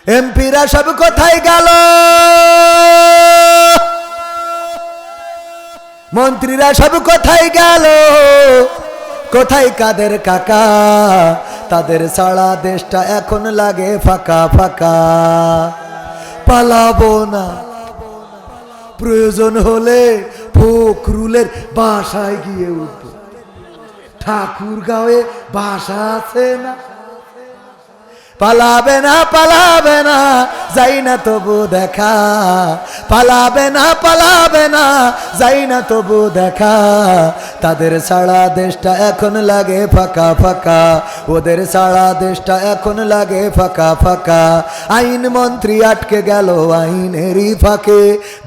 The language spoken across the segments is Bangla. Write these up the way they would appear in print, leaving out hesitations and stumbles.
এমপিরা সব কোথায় গেল, মন্ত্রীরা সব কোথায় গেল, কোথায় কাদের কাকা, তাদের সারা দেশটা এখন লাগে ফাঁকা ফাঁকা। পালাবো না, প্রয়োজন হলে ফখরুলের বাসায় গিয়ে উঠবো। ঠাকুরগাঁওয়ে বাসা আছে না। পালাবে না পালাবে না, যাই না তবু দেখা, পালাবে না পালাবে না, যাই না তবু দেখা। তাদের সারা দেশটা এখন লাগে ফাঁকা ফাঁকা, ওদের সারা দেশটা এখন লাগে ফাঁকা ফাঁকা। আইন মন্ত্রী আটকে গেল আইনেরই ফাঁকে,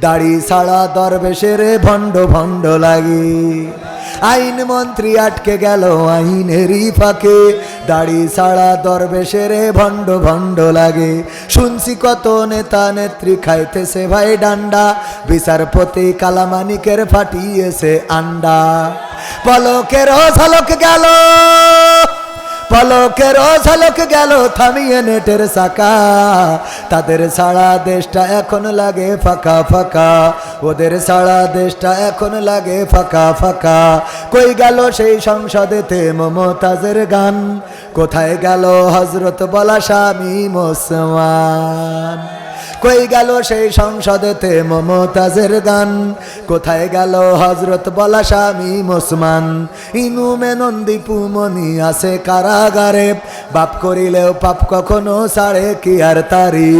দাড়ি সারা দরবেশের ভণ্ড ভণ্ড লাগে। আইন মন্ত্রী আটকে গেল আইনেরই ফাঁকে, দাড়ি সারা দরবেশের ভণ্ড ভণ্ড লাগে। শুনছি কত নেতা নেত্রী খাইতেছে ভাই ডান্ডা, বিচারপতি কালামানিকের ফাটিয়েছে আন্ডা। পলকের ঝলক গেল, পলকের ঝলক গেল থামিয়ে নেটের চাকা। তাদের সারা দেশটা এখন লাগে ফাঁকা ফাঁকা, ওদের সারা দেশটা এখন লাগে ফাঁকা ফাঁকা। কই গেল সেই সংসদেতে মমতাজের গান, কোথায় গেল হজরত বলা স্বামী মুসলমান। কই গেল সেই সংসদেতে মমতাজের গান, কোথায় গেল হজরত বলা স্বামী মুসলমান। ইনু মেনন্দি পুমনি আছে কারাগারে, বাপ করিলেও পাপ কখনো ছাড়ে কি আর তারি।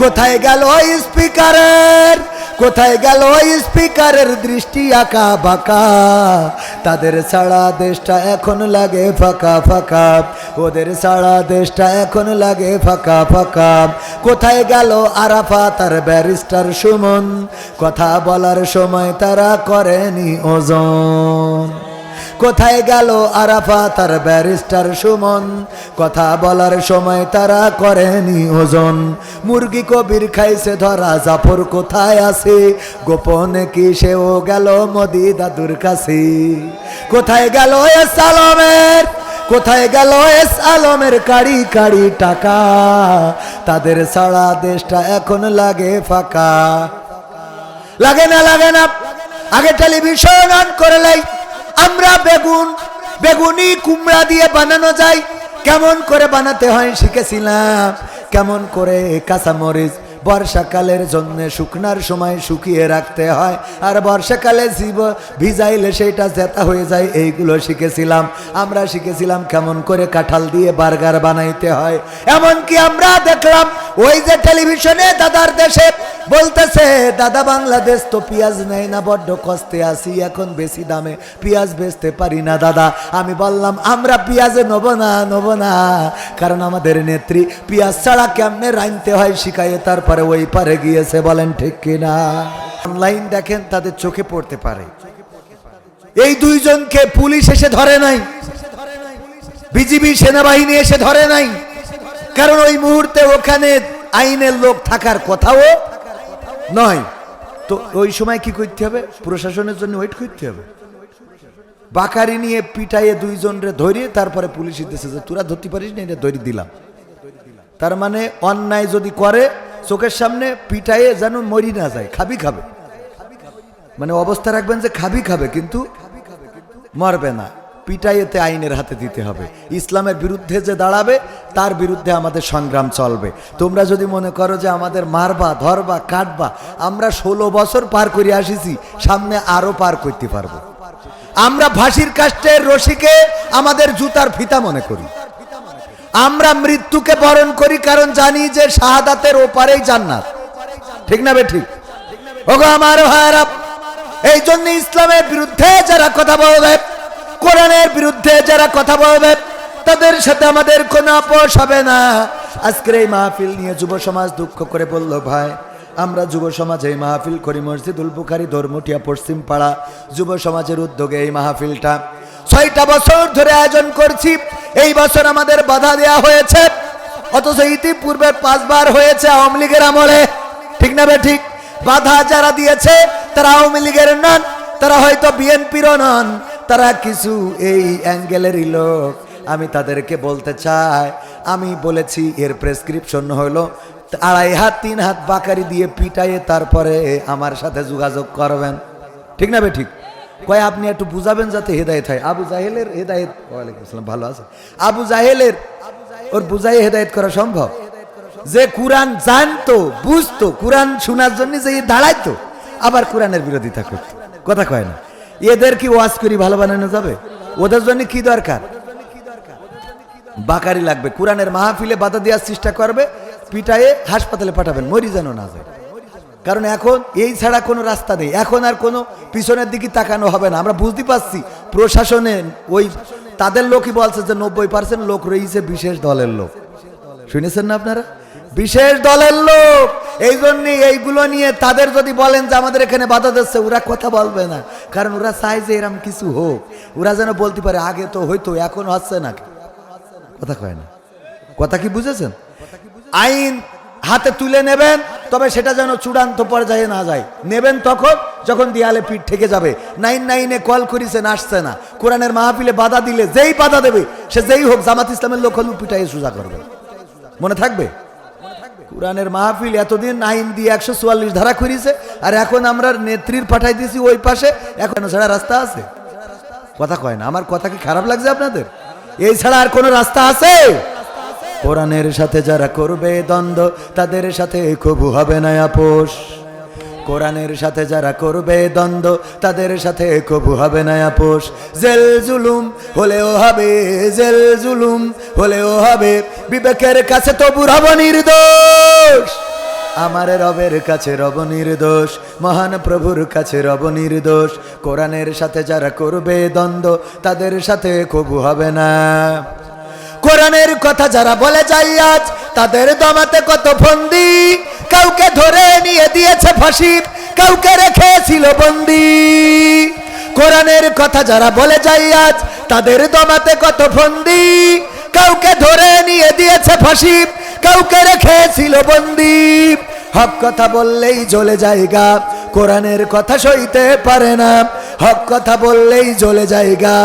কোথায় গেল স্পিকারের, কোথায় গেল স্পিকারের দৃষ্টি আঁকা বাঁকা। তাদের সারা দেশটা এখন লাগে ফাঁকা ফাঁকা, ওদের সারা দেশটা এখন লাগে ফাঁকা ফাঁকা। কোথায় গেল আরাফাত আর ব্যারিস্টার সুমন, কথা বলার সময় তারা করেনি ওজন। কোথায় গেল আরাফাত আর ব্যারিস্টার সুমন, কথা বলার সময় তারা করেনি ওজন। মুরগি কবির খাইছে ধরা, জাফর কোথায় আছে, গোপনে কি সেও গেল মোদি দাদুর কাছে। কোথায় গেল এস আলমের, কোথায় গেল এস আলমের কাড়ি কাড়ি টাকা। তাদের সারা দেশটা এখন লাগে ফাঁকা। লাগে না লাগে না, আগে টেলিভিশন অন করলেই আমরা বেগুন, বেগুনি কুমড়া দিয়ে বানানো যায়, কেমন করে বানাতে হয় শিখেছিলাম। কেমন করে কাঁচামরিচ বর্ষাকালের জন্য শুকনার সময় শুকিয়ে রাখতে হয়, আর বর্ষাকালে ভিজাইলে সেটা জেতা হয়ে যায়, এইগুলো শিখেছিলাম। আমরা শিখেছিলাম কেমন করে কাঁঠাল দিয়ে বার্গার বানাইতে হয়। এমনকি আমরা দেখলাম ওই যে টেলিভিশনে দাদার দেশে বলতেছে, দাদা বাংলাদেশ তো পেঁয়াজ নেয় না, বড্ড কষ্টে আসি, এখন বেশি দামে পেঁয়াজ বেচতে পারি না দাদা। আমি বললাম আমরা পেঁয়াজে নেবো না, নেবো না, কারণ আমাদের নেত্রী পেঁয়াজ ছাড়া কেমনে রাঁধতে হয় শিখাইয়ে তারপরে ওই পারে গিয়েছে। বলেন ঠিক কিনা? অনলাইন দেখেন, তাদের চোখে পড়তে পারে। এই দুইজনকে পুলিশ এসে ধরে নাই, বিজিবি সেনাবাহিনী এসে ধরে নাই, কারণ ওই মুহূর্তে ওখানে আইনের লোক থাকার কথাও নয়। তো ওই সময় কি করতে হবে? প্রশাসনের জন্য ওয়েট করতে হবে। বাকারি নিয়ে পিটাইয়ে দুইজনরে ধরিয়ে তারপরে পুলিশ দিতেছে যে তোরা ধরতে পারিস না, এটা ধরে দিলাম। তার মানে অন্যায় যদি করে চোখের সামনে পিটাইয়ে যেন মরি না যায়, খাবি খাবে, মানে অবস্থা রাখবেন যে খাবি খাবে কিন্তু মরবে না। পিটাইয়েতে আইনের হাতে দিতে হবে। ইসলামের বিরুদ্ধে যে দাঁড়াবে তার বিরুদ্ধে আমাদের সংগ্রাম চলবে। তোমরা যদি মনে করো যে আমাদের মারবা, ধরবা, কাটবা, আমরা 16 বছর পার করে আসিছি, সামনে আরো পার করতে পারবো। আমরা ফাঁসির কাষ্ঠের রশিকে আমাদের জুতার ফিতা মনে করি। আমরা মৃত্যুকে বরণ করি কারণ জানি যে শাহাদাতের ওপারেই জান্নাত। ঠিক না বে ঠিক? ওগো আমার ভাইরা, এই জন্য ইসলামের বিরুদ্ধে যারা কথা বলবে, কোরআনের বিরুদ্ধে যারা কথা বলবে, তাদের সাথে আমাদের কোনো আপোষ হবে না। আজকের এই মাহফিল নিয়ে যুব সমাজ দুঃখ করে বলল, ভাই আমরা যুব সমাজ এই মাহফিল করি মসজিদুল বুখারী ধর্মটিয়া পশ্চিম পাড়া যুব সমাজের উদ্যোগে। এই মাহফিলটা 6টা বছর ধরে আয়োজন করছি। এই বছর আমাদের বাধা দেয়া হয়েছে, অথচ ইতিপূর্বে 5 বার হয়েছে আওয়ামী লীগের আমলে। ঠিক না বে ঠিক? বাধা যারা দিয়েছে তারা আওয়ামী লীগের নন, তারা হয়তো বিএনপিরও নন, তারা কিছু এই অ্যাঙ্গেলেরই লোক। আমি তাদেরকে বলতে চাই, আমি বলেছি এর প্রেসক্রিপশন হলো 2.5 হাত 3 হাত বাকারি দিয়ে পিটাইয়ে তারপরে আমার সাথে যোগাযোগ করবেন, ঠিক না বে ঠিক? কয় আপনি একটু বুঝাবেন যাতে হেদায়েত হয়। আবু জাহেলের হেদায়েত, ওয়ালাইকুম আসসালাম, ভালো আছে? আবু জাহেলের ওর বুঝাই হেদায়েত করা সম্ভব? যে কোরআন জানতো, বুঝতো, কোরআন শোনার জন্য যে দাঁড়াইতো, আবার কোরআনের বিরোধিতা করতো, কথা কয় না। এদের কি ওয়াজ করি ভালো বানানো যাবে? ওদের জন্য কি দরকার? বাকারি লাগবে। কোরআনের মাহফিলে বাধা দেওয়ার চেষ্টা করবে, পিটায়ে হাসপাতালে পাঠাবেন, মরি যেন না যায়। কারণ এখন এই ছাড়া কোনো রাস্তা নেই, এখন আর কোনো পিছনের দিকে তাকানো হবে না। আমরা বুঝতে পারছি প্রশাসনে ওই তাদের লোকই বলছে যে 90% লোক রয়েছে বিশেষ দলের লোক। শুনেছেন না আপনারা? বিশেষ দলের লোক। এই জন্যই এইগুলো নিয়ে তাদের যদি বলেন যে আমাদের এখানে বাধা দিচ্ছে, ওরা কথা বলবে না, কারণ ওরা চায় যে এরকম কিছু হোক। ওরা যেন বলতে পারে আগে তো হইতো, এখন হচ্ছে না, কথা কয় না। কথা কি বুঝেছেন? আইন হাতে তুলে নেবেন, তবে সেটা যেন চূড়ান্ত পর্যায়ে না যায়। নেবেন তখন যখন দেয়ালে পিঠ থেকে যাবে। 999-এ কল করেছেন, আসছে না। কোরআনের মাহফিলে বাধা দিলে যেই বাধা দেবে, সে যেই হোক, জামাত ইসলামের লোক হলেও পিটাইয়ে সোজা করবে, মনে থাকবে? কোরআনের মাহফিল এতদিন আইন দিয়ে 144 ধারা করেছে, আর এখন আমরা নেত্রীর পাঠাই দিয়েছি ওই পাশে, এখন ছাড়া রাস্তা আছে? কথা কয় না। আমার কথা কি খারাপ লাগছে আপনাদের? এই ছাড়া আর কোনো রাস্তা আছে? কোরআনের সাথে যারা করবে দ্বন্দ্ব, তাদের সাথে কবু হবে না আপোষ। কোরআনের সাথে যারা করবে দ্বন্দ্ব, তাদের সাথে কবু হবে না আপোষ। জেল জুলুম হলেও হবে, জেল জুলুম হলেও হবে, বিবেকের কাছে তবু রব নির্দোষ। আমার রবের কাছে রব নির্দোষ, মহান প্রভুর কাছে রব নির্দোষ। কোরআনের সাথে যারা করবে দ্বন্দ্ব, তাদের সাথে কবু হবে না। কোরআনের কথা যারা বলে যায় আজ, তাদের দমাতে কত ফন্দি। কাউকে ধরে নিয়ে দিয়েছে ফাঁসি, কাউকে রেখেছিল বন্দি। কোরআনের কথা যারা বলে যায় আজ, তাদের দমাতে কত ফন্দি। কাউকে ধরে নিয়ে দিয়েছে ফাঁসি, কাউকে রেখেছিল বন্দি। হক কথা বললেই জ্বলে জায়গা, কোরআনের কথা সইতে পারে না। হক কথা বললেই জ্বলে জায়গা,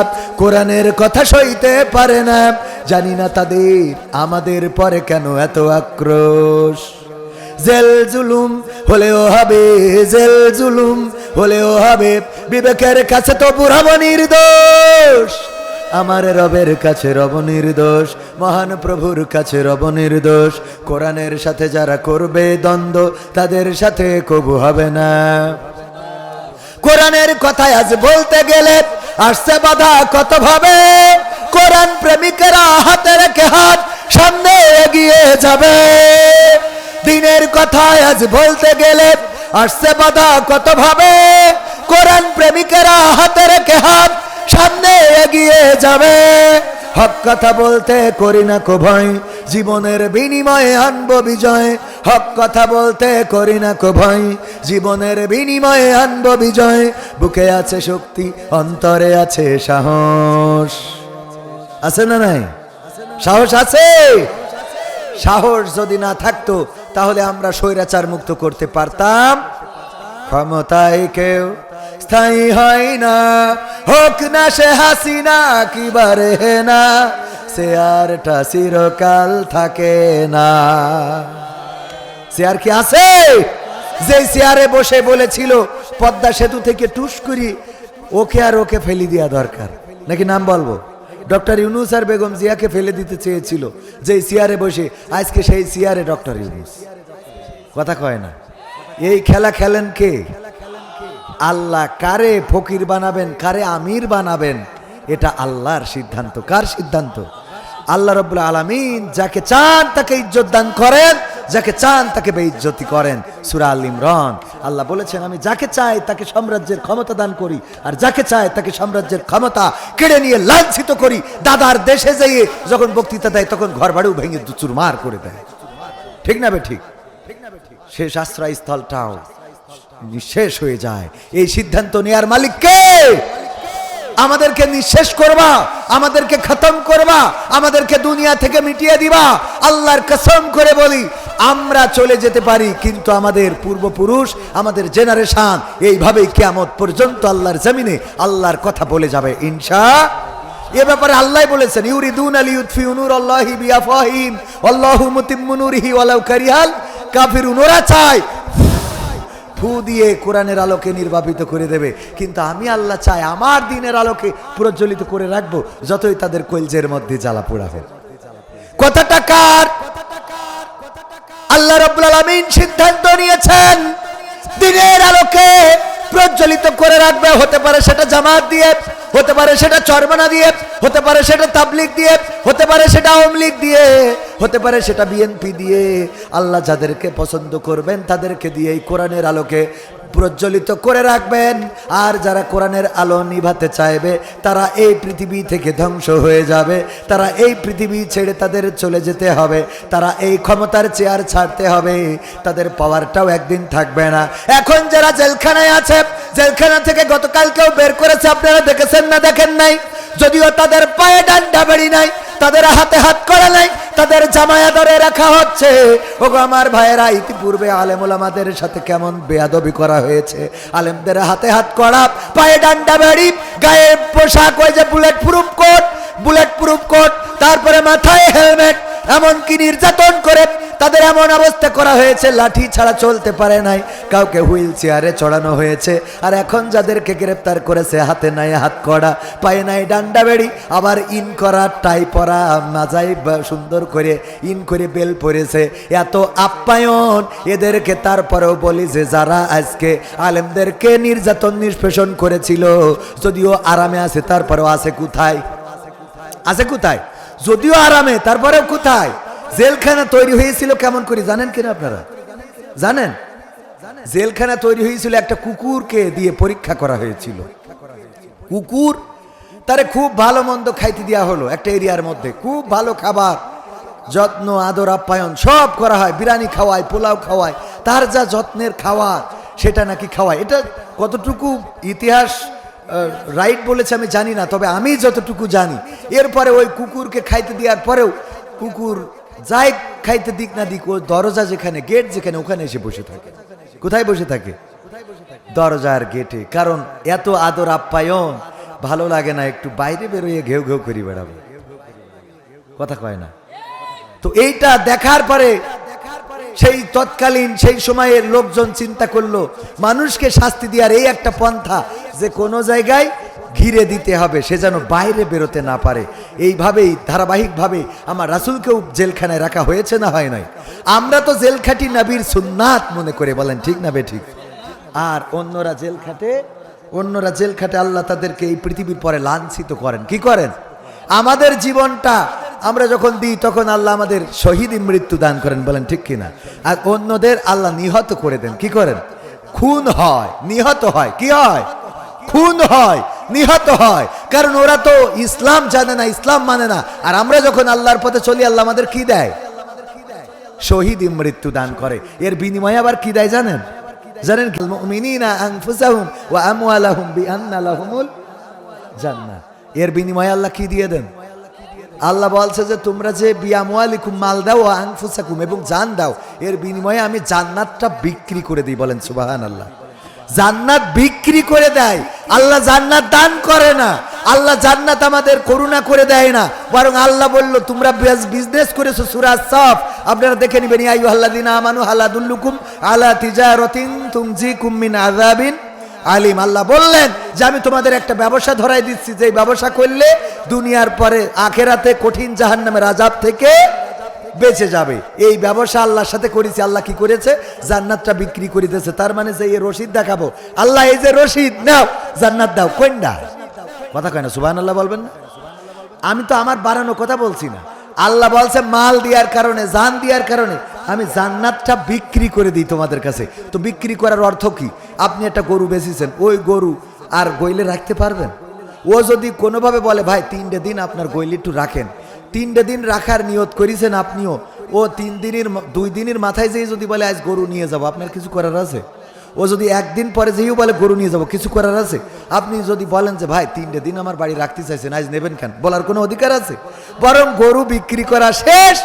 কোরআনের কথা সইতে পারে না। জানি না তাদের আমাদের পরে কেন এত আক্রোশ। জেল জুলুম হলেও হবে, জেল জুলুম হলেও হবে, বিবেকের কাছে তো রব নির্দোষ। আমার রবের কাছে রব নির্দোষ, মহান প্রভুর কাছে রব নির্দোষ। কোরআনের সাথে যারা করবে দ্বন্দ্ব, তাদের সাথে কবু হবে না। কোরআনের কথায় আজ বলতে গেলে আসছে বাধা কত ভাবে। কোরআন প্রেমিকেরা হাতে রেখে হাত সামনে এগিয়ে যাবে। দিনের কথায় আজ বলতে গেলে আসছে বাধা কত ভাবে। কোরআন প্রেমিকেরা হাতে রেখে হাত সামনে এগিয়ে যাবে। হক কথা বলতে করি না কো ভয়, জীবনের বিনিময়ে আনবো বিজয়। হক কথা বলতে করি না কো ভয়, জীবনের বিনিময়ে আনবো বিজয়। বুকে আছে শক্তি, অন্তরে আছে সাহস। আছে না নাই? সাহস আছে? সাহস যদি না থাকতো তাহলে আমরা স্বৈরাচার মুক্ত করতে পারতাম। ক্ষমতায় কেউ স্থায়ী হয় না, হোক না সে হাসিনা কিবারে না, চেয়ারটা চিরকাল থাকে না। চেয়ার কি আছে? যে চেয়ারে বসে বলেছিল পদ্মা সেতু থেকে টুস করি, ওকে আর ওকে ফেলে দেওয়া দরকার, নাকি নাম বলবো? ডক্টর ইউনূস আর বেগম জিয়াকে ফেলে দিতে চেয়েছিল যে চেয়ারে বসে, আজকে সেই চেয়ারে ডক্টর ইউনূস। কথা কয় না। এই খেলা খেলেন কে? আল্লাহ। কারে ফকির বানাবেন, কারে আমির বানাবেন, এটা আল্লাহর সিদ্ধান্ত। কার সিদ্ধান্ত? আল্লাহ রাব্বুল আলামিন যাকে চান তাকে ইজ্জত দান করেন, যাকে চান তাকে বেইজ্জতি করেন। সূরা আল ইমরান আল্লাহ বলেছেন, আমি যাকে চাই তাকে সাম্রাজ্যের ক্ষমতা দান করি, আর যাকে চাই তাকে সাম্রাজ্যের ক্ষমতা কেড়ে নিয়ে লাঞ্ছিত করি। দাদার দেশে যেয়ে যখন বক্তৃতা দেয় তখন ঘর বাড়িও ভেঙে চুরমার করে দেয়। ঠিক না বে ঠিক? শেষ আশ্রয়স্থলটাও নিঃশেষ হয়ে যায়। এই সিদ্ধান্ত নেয়ার মালিক কে? আমাদেরকে নিঃশেষ করবা, আমাদেরকে খতম করবা, আমাদেরকে দুনিয়া থেকে মিটিয়ে দিবা। আল্লাহর কসম করে বলি, আমরা চলে যেতে পারি, কিন্তু আমাদের পূর্বপুরুষ, আমাদের জেনারেশন এইভাবেই কিয়ামত পর্যন্ত আল্লাহর জমিনে আল্লাহর কথা বলে যাবে ইনশাআল্লাহ। এ ব্যাপারে আল্লাহ বলেছেন, ইউরিদুনা লিইউতফিউ নূরাল্লাহি বিআফওয়াহিহিম ওয়াল্লাহু মুতিম্মু নূরিহি ওয়ালাউ কারিহাল কাফিরুন ওরা চায় ফু দিয়ে কোরআনের আলোকে নির্বাপিত করে দেবে, কিন্তু আমি আল্লাহ চাই আমার দ্বীনের আলোকে প্রজ্বলিত করে রাখবো, যতই তাদের কলজের মধ্যে জ্বালা পোড়া হোক। কথাটা কার? আল্লাহ রাব্বুল আলামিন সিদ্ধান্ত নিয়েছেন দ্বীনের আলোকে প্রজ্বলিত করে রাখবে। হতে পারে সেটা জামাত দিয়ে, হতে পারে সেটা চরমনা দিয়ে, হতে পারে সেটা তাবলিগ দিয়ে, হতে পারে সেটা আওয়ামী লীগ দিয়ে, হতে পারে সেটা বিএনপি দিয়ে। আল্লাহ যাদেরকে পছন্দ করবেন তাদেরকে দিয়ে এই কোরআনের আলোকে প্রজ্বলিত করে রাখবেন। আর যারা কোরআনের আলো নিভাতে চাইবে তারা এই পৃথিবী থেকে ধ্বংস হয়ে যাবে, তারা এই পৃথিবী ছেড়ে তাদের চলে যেতে হবে, তারা এই ক্ষমতার চেয়ার ছাড়তে হবে, তাদের পাওয়ারটাও একদিন থাকবে না। এখন যারা জেলখানায় আছে, জেলখানা থেকে গতকালকেও বের করেছে, আপনারা দেখেছেন না দেখেন নাই? যদিও তাদের পায়ে ডান্ডা বেড়ি নাই, তাদের হাতে হাত করা নাই, তাদের জামায়া ধরে রাখা হচ্ছে। ওগো আমার ভাইয়েরা, ইতিপূর্বে আলেম ওলামাদের সাথে কেমন বেয়াদবি করা হয়েছে। আলেমদের হাতে হাত করা, পায়ে ডান্ডা বেড়ি, গায়ে পোশাক ওই যে বুলেট প্রুফ কোট, তারপরে মাথায় হেলমেট, এমনকি নির্যাতন করে তাদের এমন অবস্থা করা হয়েছে লাঠি ছাড়া চলতে পারে নাই, কাউকে হুইল চেয়ারে চড়ানো হয়েছে। আর এখন যাদেরকে গ্রেফতার করেছে হাতে নাই হাত করা, পায়ে নাই ডান্ডা বেড়ি, আবার ইন করা, টাই পরা, মাজাই সুন্দর করে ইন করে বেল পরেছে, এত আপ্যায়ন এদেরকে। তারপরেও বলি যে যারা আজকে আলেমদেরকে নির্যাতন নিষ্পেষণ করেছিল, যদিও আরামে আছে তারপরেও আছে কোথায়? আছে কোথায়? যদিও আরামে তারপরেও কোথায়? জেলখানা তৈরি হয়েছিল কেমন করে জানেন কিনা আপনারা? জানেন? জেলখানা তৈরি হয়েছিল একটা কুকুরকে দিয়ে পরীক্ষা করা হয়েছিল। কুকুর, তারে খুব ভালো মন্দ খাইতে দেওয়া হলো একটা এরিয়ার মধ্যে, খুব ভালো খাবার, যত্ন আদর আপ্যায়ন সব করা হয়, বিরিয়ানি খাওয়ায়, পোলাও খাওয়ায়, তার যা যত্নের খাওয়ার সেটা নাকি খাওয়ায়। এটা কতটুকু ইতিহাস রাইট বলেছে আমি জানি না, তবে আমি যতটুকু জানি, এরপরে ওই কুকুরকে খাইতে দেওয়ার পরেও কুকুর যাই খাইতে দিক না দিক, ও দরজা যেখানে, গেট যেখানে, ওখানে এসে বসে থাকে। কোথায় বসে থাকে? দরজার গেটে। কারণ এত আদর আপ্যায়ন ভালো লাগে না একটু বাইরে বেরোয় ঘেউ ঘেউ করি বেড়াবো, কথা কয় না তো। এইটা দেখার পরে সেই তৎকালীন সেই সময়ের লোকজন চিন্তা করলো মানুষকে শাস্তি দেওয়ার এই একটা পন্থা, যে কোনো জায়গায় ঘিরে দিতে হবে, সে যেন বাইরে বেরোতে না পারে। এইভাবেই ধারাবাহিকভাবে আমার রাসূলকেও জেলখানায় রাখা হয়েছে না হয় নাই? আমরা তো জেল খাটি নবীর সুন্নাত মনে করে, বলেন ঠিক না বে ঠিক? আর অন্যরা জেল খাটে আল্লাহ তাদেরকে এই পৃথিবীর পরে লাঞ্ছিত করেন। কি করেন? আমাদের জীবনটা আমরা যখন দিই তখন আল্লাহ আমাদের শহীদ মৃত্যু দান করেন, বলেন ঠিক কিনা? আর অন্যদের আল্লাহ নিহত করে দেন। কি করেন? খুন হয়, নিহত হয়। কি হয়? খুন হয়, নিহত হয়। কারণ ওরা তো ইসলাম জানে না, ইসলাম মানে না। আর আমরা যখন আল্লাহর পথে চলি, আল্লাহ আমাদের কি দেয়? শহীদ মৃত্যু দান করে। এর বিনিময়ে আবার কি দেয় জানেন? জানেন? মুমিনিনা আনফুসাহুম ওয়া আমওয়ালাহুম বিআন্না লাহুমুল জান্নাহ। এর বিনিময়ে আল্লাহ কি দিয়ে দেন? আল্লাহ বলছে যে তোমরা যে বিআমওয়ালিকুম মাল দাও ওয়া আনফুসাকুম, এবং জান দাও, এর বিনিময়ে আমি জান্নাতটা বিক্রি করে দিই। বলেন সুবহানাল্লাহ। জান্নাত বিক্রি করে দেয়, আল্লাহ জান্নাত দান করে না। আল্লাহ জান্নাত আমাদের করুণা করে দেয় না, বরং আল্লাহ বলল তোমরা বিজনেস করেছো। সূরা সাফ আপনারা দেখে নেবেন, ইয়া আইয়ুহাল্লাযীনা আমানু হাল আদুল্লুকুম আলা তিজারাতিন তুনজিকুম মিন আযাবিন আলিম। আল্লাহ বললেন যে আমি তোমাদের একটা ব্যবসা ধরাই দিচ্ছি, যে ব্যবসা করলে দুনিয়ার পরে আখেরাতে কঠিন জাহান্নামের আযাব থেকে বেঁচে যাবে। এই ব্যবসা আল্লাহর সাথে করেছি। আল্লাহ কি করেছে? জান্নাতটা বিক্রি করে দিয়েছে। তার মানে যে এই রশিদ দেখাবো, আল্লাহ এই যে রশিদ নাও, জান্নাত দাও, কোনটা? কথা কয় না, সুবহানাল্লাহ বলবেন না? আমি তো আমার বাড়ানো কথা বলছি না। আল্লাহ বলছে মাল দেওয়ার কারণে, জান দেওয়ার কারণে আমি জান্নাতটা বিক্রি করে দিই তোমাদের কাছে। তো বিক্রি করার অর্থ কি? আপনি একটা গরু বেচেছেন, ওই গরু আর গইলে রাখতে পারবেন? ও যদি কোনোভাবে বলে ভাই 3টে দিন আপনার গইলে একটু রাখেন, 3টে দিন রাখার নিয়ত করেছেন আপনিও, ও 2 দিনের মাথায় যেই যদি বলে আজ গরু নিয়ে যাবো, আপনার কিছু করার আছে? ও যদি একদিন পরে যেই বলে গরু নিয়ে যাবো, কিছু করার আছে? আপনি যদি বলেন যে ভাই 3টে দিন আমার বাড়ি রাখতে চাইছেন, আজ নেবেন কেন, বলার কোনো অধিকার আছে? বরং গরু বিক্রি করা শেষ,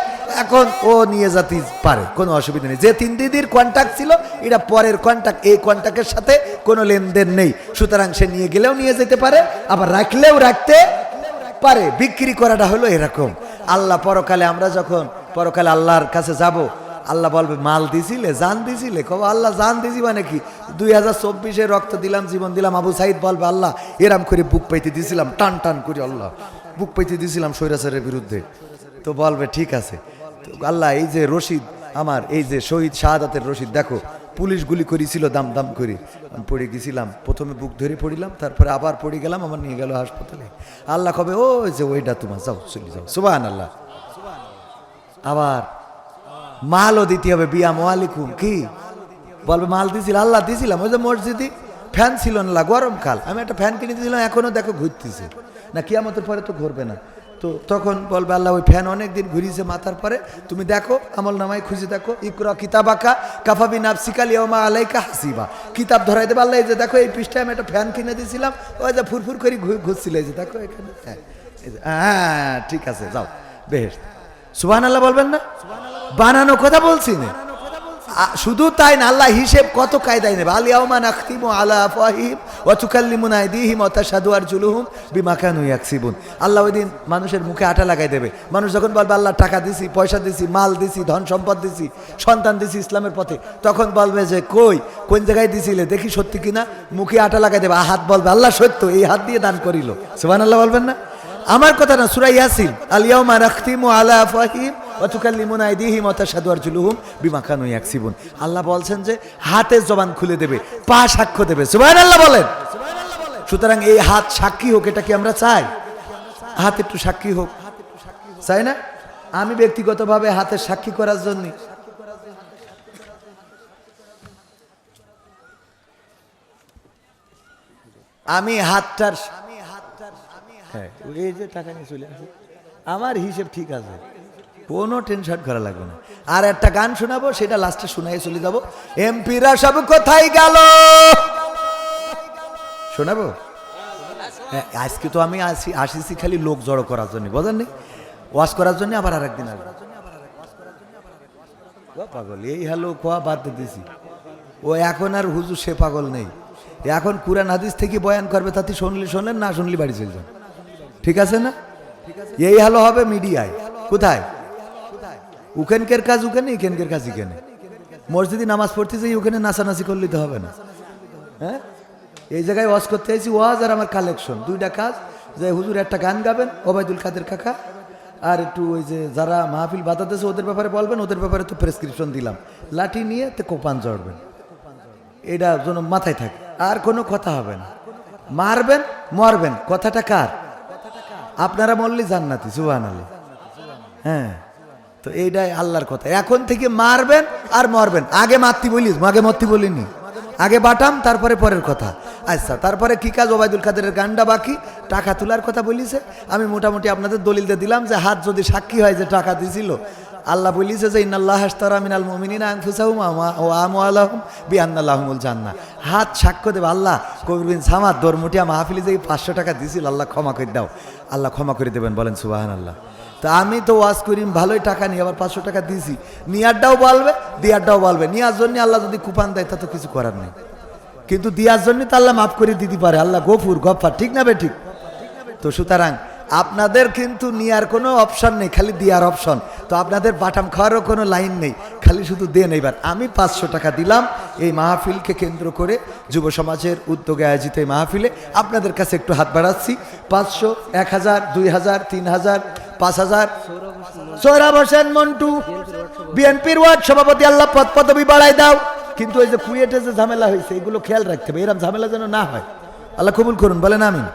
এখন ও নিয়ে যেতে পারে, কোনো অসুবিধা নেই। যে 3 দিনের কন্ট্রাক্ট ছিল এটা পরের কন্ট্রাক্ট, এই কন্ট্রাক্টের সাথে কোনো লেনদেন নেই। সুতরাং সে নিয়ে গেলেও নিয়ে যেতে পারে, আবার রাখলেও রাখতে পারে। বিক্রি করাটা হলো এরকম। আল্লাহ পরকালে, আমরা যখন পরকালে আল্লাহর কাছে যাব, আল্লাহ বলবে মাল দিছিলে, জান দিছিলে? কব আল্লাহ জান দিছি মানে কি, 2024-এ রক্ত দিলাম, জীবন দিলাম। আবু সাইদ বলবে আল্লাহ এরাম করে বুক পাইতে দিছিলাম, টান টান করে আল্লাহ বুক পাইতে দিছিলাম স্বৈরাচারের বিরুদ্ধে। তো বলবে ঠিক আছে। তো আল্লাহ এই যে রশিদ আমার, এই যে শহীদ শাহাদাতের রশিদ, দেখো পুলিশ গুলি করেছিল দাম দাম করে, আমি পড়ে গেছিলাম, প্রথমে বুক ধরে পড়িলাম, তারপরে আবার পড়ে গেলাম, আমার নিয়ে গেল হাসপাতালে। আল্লাহ কবে ও যে ওইটা তোমার, যাও চলে যাও, সুবহানাল্লাহ। আবার মালও দিতে হবে, বিয়াম আলাইকুম, কি বলবে মাল দিছিল, আল্লাহ দিছিলাম। ওই যে মসজিদে ফ্যান ছিল না, গরমকাল, আমি একটা ফ্যান কিনে দিয়েছিলাম, এখনো দেখো ঘুরতেছে না, কিয়ামতের পরে তো ঘুরবে না। তো তখন বলবে আল্লাহ ওই ফ্যান অনেক দিন ঘুরিয়েছে মাথার পরে, তুমি দেখো আমল নামায় খুঁজে দেখো, ইকরা কিতাবাকা কাফা বিনাফসিকা লিয়াউমা আলাইকা হাসিবা, কিতাব ধরাই দেবে আল্লাহ, এই যে দেখো এই পৃষ্ঠায় আমি একটা ফ্যান কিনে দিয়েছিলাম, ওই যে ফুরফুর করে ঘুরছিল, এই যে দেখো এখানে, হ্যাঁ ঠিক আছে যাও বেহেশত। সুবহানাল্লাহ বলবেন না? বানানো কথা বলছি না। শুধু তাই না, আল্লাহ হিসেব কত কায়দায় নেবে। আল ইয়াউমা নাখতিমু আলা আফওয়াহিহিম ওয়া তুকাল্লিমুনা আইদিহিম ওয়া তাশহাদু আরজুলুহুম বিমা কানু ইয়াকসিবুন। আল্লাহ ওই দিন মানুষের মুখে আটা লাগাই দেবে। মানুষ যখন বলবে আল্লাহ টাকা দিছি, পয়সা দিছি, মাল দিছি, ধন সম্পদ দিছি, সন্তান দিছি ইসলামের পথে, তখন বলবে যে কোন জায়গায় দিছিলে দেখি সত্যি কিনা, মুখে আটা লাগাই দেবে, হাত বলবে আল্লাহ সত্য, এই হাত দিয়ে দান করিল। সুবহানাল্লাহ বলবেন না? আমার কথা না, সূরা ইয়াসিন, আল ইয়াউমা নাখতিমু আলা আফওয়াহিহিম ওয়া তুকাল্লিমুনা আইদিহিম ওয়া তাশহাদু আরজুলুহুম বিমা কানু ইয়াকসিবুন। আল্লাহ বলছেন যে হাতের জবান খুলে দেবে, পা সাক্ষ্য দেবে। সুবহানাল্লাহ বলেন। সুতরাং এই হাত সাক্ষী হোক, এটা কি আমরা চাই? হাত একটু সাক্ষী হোক, চাই না? আমি ব্যক্তিগতভাবে হাতের সাক্ষী করার জন্য আমি হাতটার, হ্যাঁ এই যে টাকা নিয়ে চলে আসে, আমার হিসেব ঠিক আছে, কোনো টেনশন করা লাগবে না। আর একটা গান শোনাবো, সেটা লাস্টে শোনাই চলে যাবো। এমপিরা সব কোথায় গেল শোনাবো। আজকে তো আমি আসিছি খালি লোক জড়ো করার জন্য, বোঝেন নি, ওয়াজ করার জন্য। আবার আরেকদিন আসবো। পাগল এই হ্যালো কোয়া বাদ দিয়েছি, ও এখন আর হুজুর সে পাগল নেই, এখন কুরআন হাদিস থেকে বয়ান করবে, তাতে শুনলে শোনেন, না শুনলে বাড়ি চলে যান, ঠিক আছে না? এই হ্যালো হবে মিডিয়ায়, কোথায় উকেনকের কাজ উকেনে, ইকেনকের কাজ ইকেনে। মসজিদে নামাজ পড়তে যাই ওখানে নাচানাচি করলে তো হবে না। হ্যাঁ, এই জায়গায় ওয়াজ করতে চাইছি, ওয়াজ আর আমার কালেকশন, দুইটা কাজ। যে হুজুর একটা গান গাবেন, ওবায়দুল কাদের কাকা, আর একটু ওই যে যারা মাহফিল বাতাতেছে ওদের ব্যাপারে বলবেন, ওদের ব্যাপারে তো প্রেসক্রিপশন দিলাম, লাঠি নিয়ে তো কোপান জড়বেন, এটা যেন মাথায় থাকে, আর কোনো কথা হবে না। মারবেন মরবেন, কথাটা কার? আপনারা মরলে জান্নাতি, সুবহানাল্লাহ। হ্যাঁ, তো এইটাই আল্লাহর কথা। এখন থেকে মারবেন আর মরবেন। আগে মারতি বলিস, আগে মরতি বলিনি, আগে বাটাম, তারপরে পরের কথা। আচ্ছা, তারপরে কি কাজ? ওবায়দুল কাদেরের গানটা বাকি, টাকা তোলার কথা বলিছে। আমি মোটামুটি আপনাদের দলিল দিয়ে দিলাম যে হাত যদি সাক্ষী হয় যে টাকা দিছিল, আল্লাহ বলিছে যে ইন্নাল্লাহ আশতারা মিনাল মুমিনিনা আনফুসাহুম ওয়া আমওয়ালাহুম বিআন্না লাহুমুল জান্নাহ। হাত সাক্ষ্য দেবে, আল্লাহ কবির বিন সামাদ দরমুটিয়া মাহফিলে যে 500 টাকা দিছিল, আল্লাহ ক্ষমা করে দাও, আল্লাহ ক্ষমা করে দেবেন, বলেন সুবহানাল্লাহ। তা আমি তো ওয়াজ করিম ভালোই টাকা নিয়ে, আবার 500 টাকা দিয়েছি, নিয়ারটাও বলবে দিয়ারটাও বলবে। নিয়ার জন্য আল্লাহ যদি কুপান দেয় তা তো কিছু করার নেই, কিন্তু দিয়ার জন্য তো আল্লাহ মাফ করে দিতে পারে, আল্লাহ গফুর গফফার, ঠিক না বে ঠিক? তো সুতরাং আপনাদের কিন্তু নিয়ার কোনো অপশন নেই, খালি দিয়ার অপশন। তো আপনাদের বাটাম খাওয়ারও কোনো লাইন নেই, খালি শুধু দেন। এইবার আমি 500 টাকা দিলাম এই মাহফিলকে কেন্দ্র করে, যুব সমাজের উদ্যোগে আয়োজিত এই মাহফিলে আপনাদের কাছে একটু হাত বাড়াচ্ছি। 500, 1000, 2000, 3000, 5000। সোহরাব হোসেন মন্টু, বিএনপির ওয়ার্ড সভাপতি, আল্লাহ পদ পদবি বাড়াই দাও। কিন্তু ওই যে কুয়েটে যে ঝামেলা হয়েছে, এগুলো খেয়াল রাখতে হবে, এরকম ঝামেলা যেন না হয়, আল্লাহ কবুল করুন, বলেন আমিন।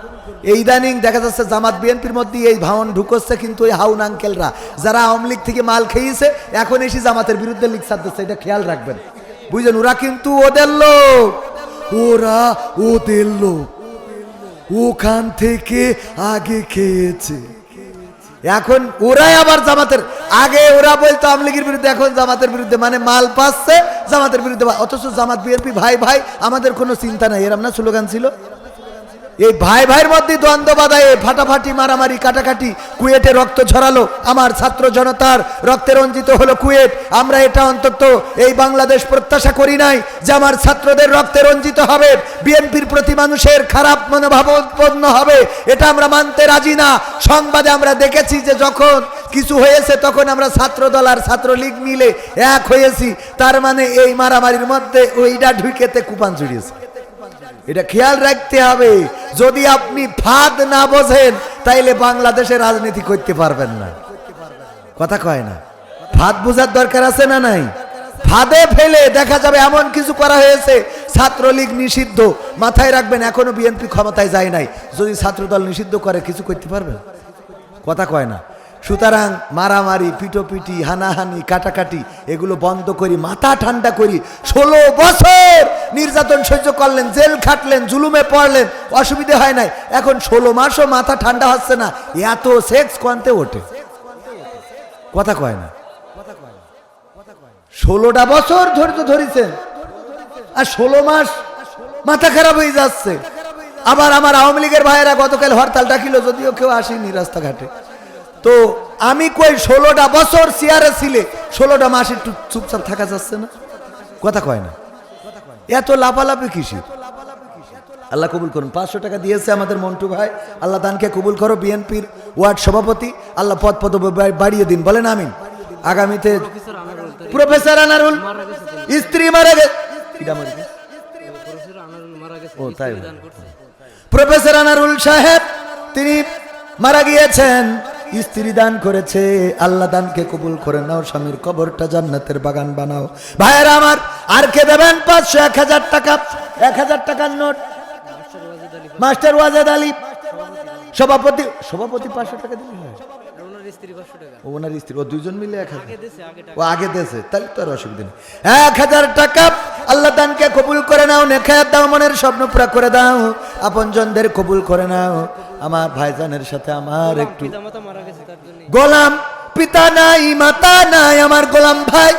এই ইদানিং দেখা যাচ্ছে জামাত বিএনপির মধ্যে এই ভাওন ঢুকছে, কিন্তু ওই হাউন আঙ্কেলরা যারা আওয়ামী লীগ থেকে মাল খেয়েছে, এখন এসে জামাতের বিরুদ্ধে লিখ ছাড়তেছে, এটা খেয়াল রাখবেন, বুঝলেন? ওরা কিন্তু ওদের লোক, ওরা ওদের লোক, ওখান থেকে আগে খেয়েছে, এখন ওরাই আবার জামাতের, আগে ওরা বলতো আওয়ামী লীগের বিরুদ্ধে, এখন জামাতের বিরুদ্ধে, মানে মাল পাচ্ছে জামাতের বিরুদ্ধে। অথচ জামাত বিএনপি ভাই ভাই, আমাদের কোনো চিন্তা নাই, এরম না স্লোগান ছিল? এই ভাই ভাইয়ের মধ্যে দ্বন্দ্ব বাধায়, ফাটাফাটি, মারামারি, কাটাকাটি, কুয়েটে রক্ত ঝরালো, আমার ছাত্র জনতার রক্তে রঞ্জিত হলো কুয়েট। আমরা এটা অন্তত এই বাংলাদেশ প্রত্যাশা করি নাই যে আমার ছাত্রদের রক্তে রঞ্জিত হবে, বিএনপির প্রতি মানুষের খারাপ মনোভাব উৎপন্ন হবে, এটা আমরা মানতে রাজি না। সংবাদে আমরা দেখেছি যে যখন কিছু হয়েছে তখন আমরা ছাত্রদল আর ছাত্রলীগ মিলে এক হয়েছি, তার মানে এই মারামারির মধ্যে ওইটা ঢুকেতে কুপান জুড়িয়েছে। এটা খেয়াল রাখতে হবে। যদি আপনি ফাঁদ না বোঝেন তাইলে বাংলাদেশে রাজনীতি করতে পারবেন না। কথা কয় না? ফাঁদ বোঝার দরকার আছে না নাই? ফাঁদে ফেলে দেখা যাবে এমন কিছু করা হয়েছে, ছাত্রলীগ নিষিদ্ধ, মাথায় রাখবেন এখনো বিএনপি ক্ষমতায় যায় নাই। যদি ছাত্রদল নিষিদ্ধ করে কিছু করতে পারবেন? কথা কয় না? সুতরাং মারামারি, পিটোপিটি, হানাহানি, কাটাকাটি এগুলো বন্ধ করি, মাথা ঠান্ডা করি। 16 বছর নির্যাতন সহ্য করলেন, জেল খাটলেন, জুলুমে পড়লেন, অসুবিধে হয় নাই। এখন 16 মাসও মাথা ঠান্ডা হচ্ছে না, এত সেক্স কোয়ান্তে ওঠে। কথা কয় না? 16টা বছর ধৈর্য ধরেছেন আর 16 মাস মাথা খারাপ হয়ে যাচ্ছে। আবার আমার আওয়ামী লীগের ভাইয়েরা গতকাল হরতাল ডাকিল, যদিও কেউ আসেনি রাস্তাঘাটে। তো আমি কই 16টা বছর চেয়ারে ছিলে, 16টা মাস একটু চুপচাপ থাকা যাচ্ছে না? কথা কয় না? এত লাফালাফি কিসি? আল্লাহ কবুল করুন। 500 টাকা দিয়েছে আমাদের মন্টু ভাই, আল্লাহ দানকে কবুল করো। বিএনপির ওয়ার্ড সভাপতি, আল্লাহ পদ বাড়িয়ে দিন, বলেন আমিন। আগামীতে প্রফেসর আনারুল স্ত্রী মারা গেছে। ও তাই, প্রফেসর আনারুল সাহেব তিনি মারা গিয়েছেন, স্ত্রী দান করেছে। আল্লাহ দানকে কবুল করে নাও, স্বামীর কবরটা জান্নাতের বাগান বানাও। ভাইয়েরা আমার, আর কে দেবেন 500 1000 টাকা? 1000 টাকার নোট মাস্টার ওয়াজেদ আলী সভাপতি 500 টাকা দিলেন। ওনার স্ত্রী, ও দুইজন মিলে 1000, ও আগে দিয়েছে, তাহলে তো আর অসুবিধা নেই। 1000 টাকা আল্লাহ দানকে কবুল করে নাও, নেখায়াত দাও, মনের স্বপ্ন পুরা করে দাও, আপনজনদের কবুল করে নাও। আমার ভাইজানের সাথে আমার একটু গোলাম, পিতা নাই মাতা নাই, আমার গোলাম ভাই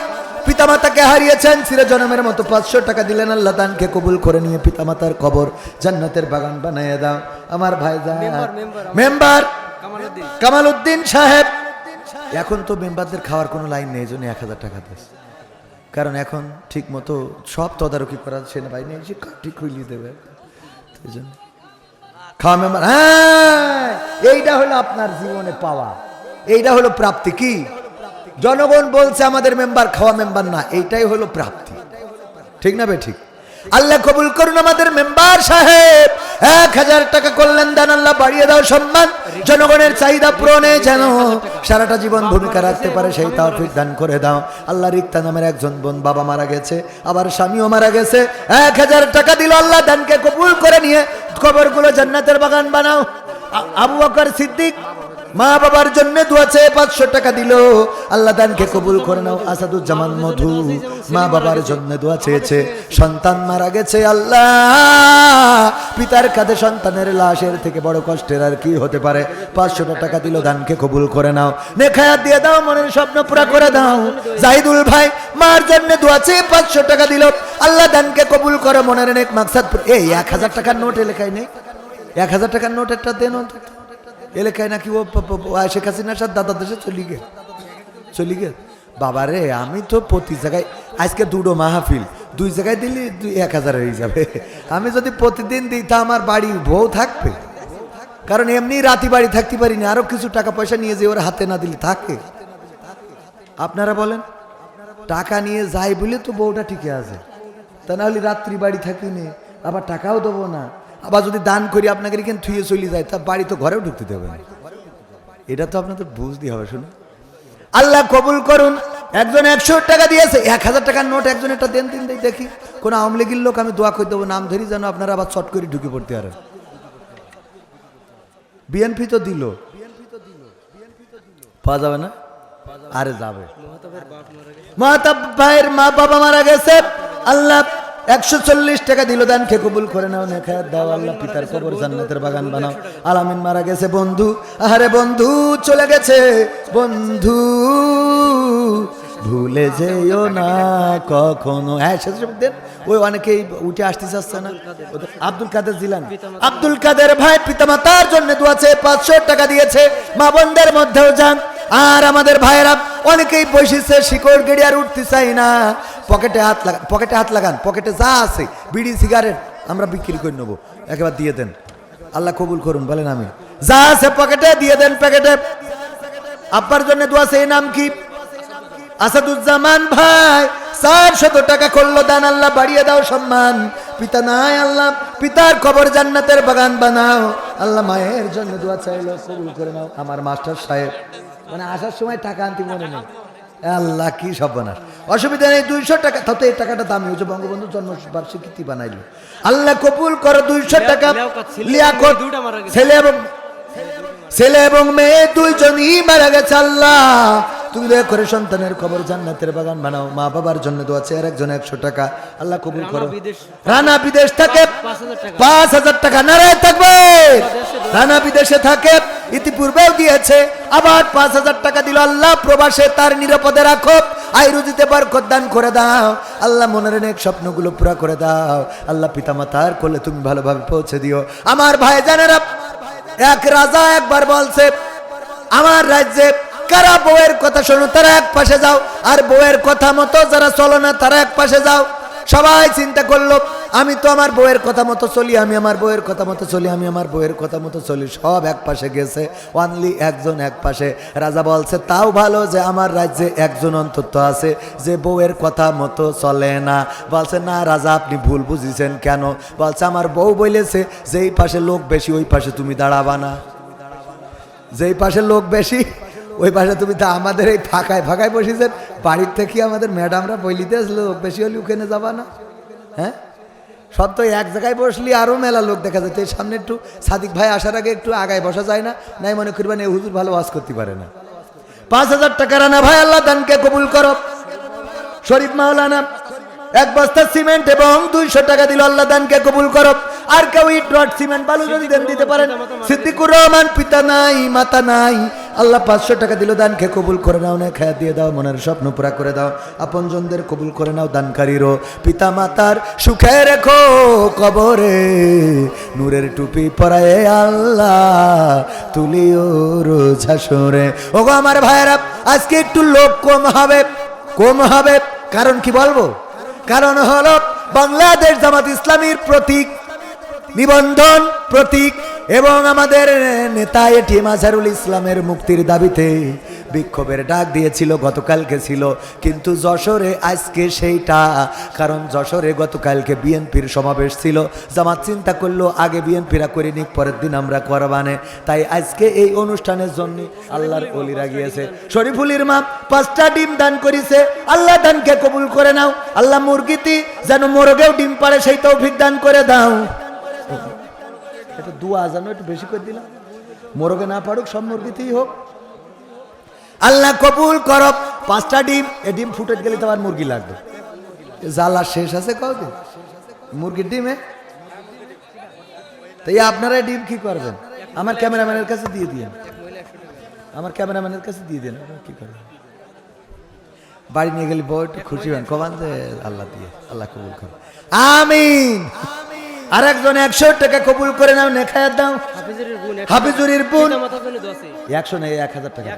পিতামাতাকে হারিয়েছেন, চিরজন্মের মতো 500 টাকা দিলেন। আল্লাহ দানকে কবুল করে নিয়ে পিতামাতার কবর জান্নাতের বাগান বানাইয়ে দাও। আমার ভাইজান মেম্বার কামাল উদ্দিন সাহেব, এখন তো মেম্বারদের খাওয়ার কোনো লাইন নেই, জন্য 1000 টাকা দিয়েছে। কারণ এখন ঠিক মতো সব তদারকি করার সেনাবাহিনী এসে ঠিক হইলিয়ে দেবে, এই জন্য খাওয়া মেম্বার। হ্যাঁ, এইটা হলো আপনার জীবনে পাওয়া, এইটা হলো প্রাপ্তি। কি জনগণ বলছে আমাদের মেম্বার, খাওয়া মেম্বার না, এইটাই হলো প্রাপ্তি। ঠিক না বে ঠিক? আল্লাহ কবুল করুন আমাদের মেম্বার সাহেব। 1000 টাকা করলেন দান, আল্লাহ বাড়িয়ে দাও সম্মান, জনগণের চাহিদা পূরণে যেন সারাটা জীবন ভূমিকা রাখতে পারে সেই তৌফিক দান করে দাও। আল্লাহ রিক্তা নামের একজন বোন, বাবা মারা গেছে, আবার স্বামীও মারা গেছে, 1000 টাকা দিল। আল্লাহ দানকে কবুল করে নিয়ে কবরগুলো জান্নাতের বাগান বানাও। আবু বকর সিদ্দিক মা বাবার জন্য দোয়া চেয়ে 500 টাকা দিল। আল্লাহ দানকে কবুল করে নাও। আসাদুজ্জামান মধু মা বাবার জন্য দোয়া চেয়েছে, সন্তান মারা গেছে। আল্লাহ, পিতার কাঁধে সন্তানের লাশের থেকে বড় কষ্টের আর কি হতে পারে? 500 টাকা দিল, দানকে কবুল করে নাও, নেখায়াত দিয়ে দাও, মনের স্বপ্ন পুরা করে দাও। জাহিদুল ভাই মার জন্য দোয়া চেয়ে 500 টাকা দিল। আল্লাহ দানকে কবুল করে, মনের নেক মাকসাদ। এই 1000 টাকার নোট এলাকায় নেই, 1000 টাকার নোট একটা দেন এলাকায়, নাকি ও শেখ হাসিনার সাথে দাদার দেশে চলি গে। বাবারে, আমি তো প্রতি জায়গায় আজকে 2টো মাহফিল, 2 জায়গায় দিলি 1000 হয়ে যাবে। আমি যদি প্রতিদিন দিই তা আমার বাড়ি বউ থাকবে, কারণ এমনি রাতি বাড়ি থাকতে পারিনি, আরো কিছু টাকা পয়সা নিয়ে যে ওর হাতে না দিলে থাকে। আপনারা বলেন, টাকা নিয়ে যাই বলে তো বউটা ঠিকই আছে, তা না হলে রাত্রি বাড়ি থাকিনি, আবার টাকাও দেবো না। আবার যদি দান করি আপনাকে এখানে থুয়ে চলে যায়, তা বাড়ি তো ঘরেও ঢুকতে দেবে না। এটা তো আপনাদের বুঝতে হবে। শুনুন, আল্লাহ কবুল করুন। একজন 100 টাকা দিয়েছে, 1000 টাকার নোট একজন একটা দেন দিন দেখি। কোন আওয়ামী লীগের লোক আমি দোয়া করে দেবো, নাম ধরি যেন আপনারা আবার চট করে ঢুকে পড়তে পারেন। বিএনপি তো দিল, পাওয়া যাবে না? আরে যাবে। মাহতাব ভাইয়ের মা বাবা মারা গেছে, আল্লাহ 140 টাকা দিল, দানকে কবুল করে নাও, নেখায়াত দাও। আল্লাহ পিতার কবর জান্নাতের বাগান বানাও। আলামিন মারা গেছে বন্ধু, আহারে বন্ধু চলে গেছে বন্ধু, ভুলে যেও না কখনো। হ্যাঁ, সেসব দেন। ওই অনেকেই উঠে আসতে চাচ্ছে না। আব্দুল কাদের জিলানী, আব্দুল কাদের ভাই পিতামাতার জন্য দোয়া চেয়ে 500 টাকা দিয়েছে। মা বোনদের মধ্যেও যান। আর আমাদের ভাইয়েরা অনেকেই বসেছে, শিকড় গেড়ে আর উঠতে চাই না। পকেটে হাত লাগান, পকেটে হাত লাগান, পকেটে যা আছে বিড়ি সিগারেট আমরা বিক্রি করে নেবো, একেবারে দিয়ে দেন। আল্লাহ কবুল করুন, বলেন আমি। যা আছে পকেটে দিয়ে দেন, প্যাকেটে আব্বার জন্য দোয়া সেই নাম কি? আসাদুজ্জামান ভাই 400 টাকা করলো দান, আল্লাহ বাড়িয়ে দাও সম্মান। পিতা নাই আল্লাহ, পিতার কবর জান্নাতের বাগান বানাও আল্লাহ। মায়ের জন্য দোয়া চাইলো, কবুল করে নাও। আমার মাস্টার সাহেব মানে আসার সময় টাকা আনতে মনে নেই, আল্লাহ কি সর্বনাশ। অসুবিধা নেই, 200 টাকা তাতে এই টাকাটা দামি হচ্ছে, বঙ্গবন্ধু জন্মবার্ষিকী বানাইলো। আল্লাহ কবুল করো। 200 টাকা লিয়াকত ছেলে এবং মেয়ে দুইজনই মারা গেছে। আল্লাহ তুমি দয়া করে সন্তানের খবর জান্নাতের বাগান বানাও। মা বাবার জন্য দোয়া আছে, একজন 100 টাকা আল্লাহ কবুল করো। রানা বিদেশ থাকে 5000 টাকা, নারায় থাকবে। রানা বিদেশে থাকে, ইতিপূর্বেও দিয়েছে, আবার 5000 টাকা দিল। আল্লাহ প্রবাসে তার নিরাপদে রাখো, আয় রুজিতে বরকত দান করে দাও আল্লাহ। মনের নেক স্বপ্নগুলো পুরা করে দাও আল্লাহ। পিতা মাতার কোলে তুমি ভালোভাবে পৌঁছে দিও। আমার ভাই জানেরা, এক রাজা একবার বলছে, আমার রাজ্যে কারা বউয়ের কথা শোনো তারা এক পাশে যাও, আর বউয়ের কথা মতো যারা চলো না তারা এক পাশে যাও। সবাই চিন্তা করলো, আমি তো আমার বউয়ের কথা মতো চলি, আমি আমার বউয়ের কথা মতো চলি, আমি আমার বউয়ের কথা মতো চলি। সব এক পাশে গেছে, অনলি একজন এক পাশে। রাজা বলছে, তাও ভালো যে আমার রাজ্যে একজন অন্তত আছে যে বউয়ের কথা মতো চলে না। বলছে, না রাজা আপনি ভুল বুঝিছেন। কেন? বলছে, আমার বউ বলেছে যেই পাশে লোক বেশি ওই পাশে তুমি দাঁড়াবা না, যেই পাশে লোক বেশি ওই পাশে তুমি। তা আমাদের এই ফাঁকায় ফাঁকায় বসেছেন, বাড়ির থেকে আমাদের ম্যাডামরা বলিতে লোক বেশি হলে ওখানে যাবা না। হ্যাঁ, সব তো এক জায়গায় বসলি আরও মেলা লোক দেখা যাচ্ছে। সামনে একটু সাদিক ভাই আসার আগে একটু আগায় বসা যায় না? নাই মনে করবেন এই হুজুর ভালো ওয়াজ করতে পারে না। 5000 টাকা রানা ভাই আল্লাহ দানকে কবুল করো। শরীফ মাওলানা 1 বস্তা সিমেন্ট এবং 200 টাকা দিল, আল্লাহ দানকে কবুল করো। আর কেউ ইট রড সিমেন্ট বালু যদি দেন দিতে পারেন। সিদ্দিকুর রহমান পিতা নাই মাতা নাই, আল্লাহ 500 টাকা দিল, দানকে কবুল করে নাও। না খায়া দিয়ে দাও, মনের স্বপ্ন পুরা করে দাও। আপনজনদের কবুল করে নাও, দানকারীরও পিতা মাতার সুখে রেখো কবরে, নূরের টুপি পরায়ে আল্লাহ তুলিও রোজ হাসরে। ওগো আমার ভাইয়েরা, আজকে একটু লোক কম হবে। কারণ কি বলবো? কারণ হলো বাংলাদেশ জামাত ইসলামীর প্রতীক, নিবন্ধন প্রতীক এবং আমাদের নেতা এটিএম আজহারুল ইসলামের মুক্তির দাবিতে বিক্ষোভের ডাক দিয়েছিল, গতকালকে ছিল। কিন্তু যশোরে আজকে সেইটা, কারণ যশোরে গতকালকে বিএনপির সমাবেশ ছিল। জামাত চিন্তা করলো আগে বিএনপিরা করে নিক, পরের দিন আমরা করবানে। তাই আজকে এই অনুষ্ঠানের জন্য আল্লাহর ওলিরা গিয়েছে। শরীফুলির মা 5টা ডিম দান করেছে, আল্লাহ দানকে কবুল করে নাও। আল্লাহ মুরগিটি যেন মোরগেও ডিম পারে সেই তৌফিক দান করে দাও। এটা দুয়া জানো একটু বেশি করে দিলাম, মোরগে না পারুক, সব মুরগিতেই হোক। আল্লাহ কবুল করব। 5টা ডিম, এই ডিম ফুটে গেলে তো আর মুরগি লাগবে, জ্বালা শেষ আছে কবে মুরগির ডিমে। তাই আপনারা ডিম কি করবেন? আমার ক্যামেরাম্যানের কাছে দিয়ে দিন, আমার ক্যামেরাম্যানের কাছে দিয়ে দিন। কি করবেন? বাড়ি নিয়ে গেলে বউ একটু খুশি হন, কমান যে আল্লাহ দিয়ে, আল্লাহ কবুল করো, আমিন। আর একজন 100 টাকা কবুল করে নাও, নেখায়াত দাও। হাফিজুরের বোন 100 নেই 1000 টাকা,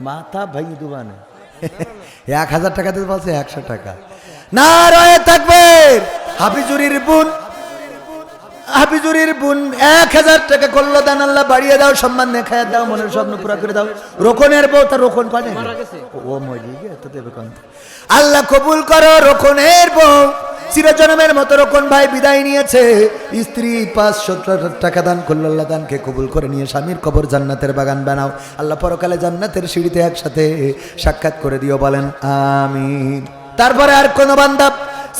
মাথা ভাঙি দুবানে 1000 টাকা দিতে বলছে 100 টাকা। নারায়ে তাকবীর। হাফিজুরের বোন 1000 টাকা করলো দান, আল্লাহ বাড়িয়ে দাও, সম্মান নেখায়াত দাও, মনের স্বপ্ন পুরা করে দাও। রোকনের বউ, তার রোকন কনে ও মরি গে তো দেবে কোন, আল্লাহ কবুল করো। রোকনের বউ চিরজনমের মতো রোকন ভাই বিদায় নিয়েছে, স্ত্রী 500 টাকা দান করলো, আল্লাহ দানকে কবুল করে নিয়ে স্বামীর কবর জান্নাতের বাগান বানাও। আল্লাহ পরকালে জান্নাতের সিঁড়িতে একসাথে সাক্ষাৎ করে দিও, বলেন আমিন। তারপরে আর কোন বান্দা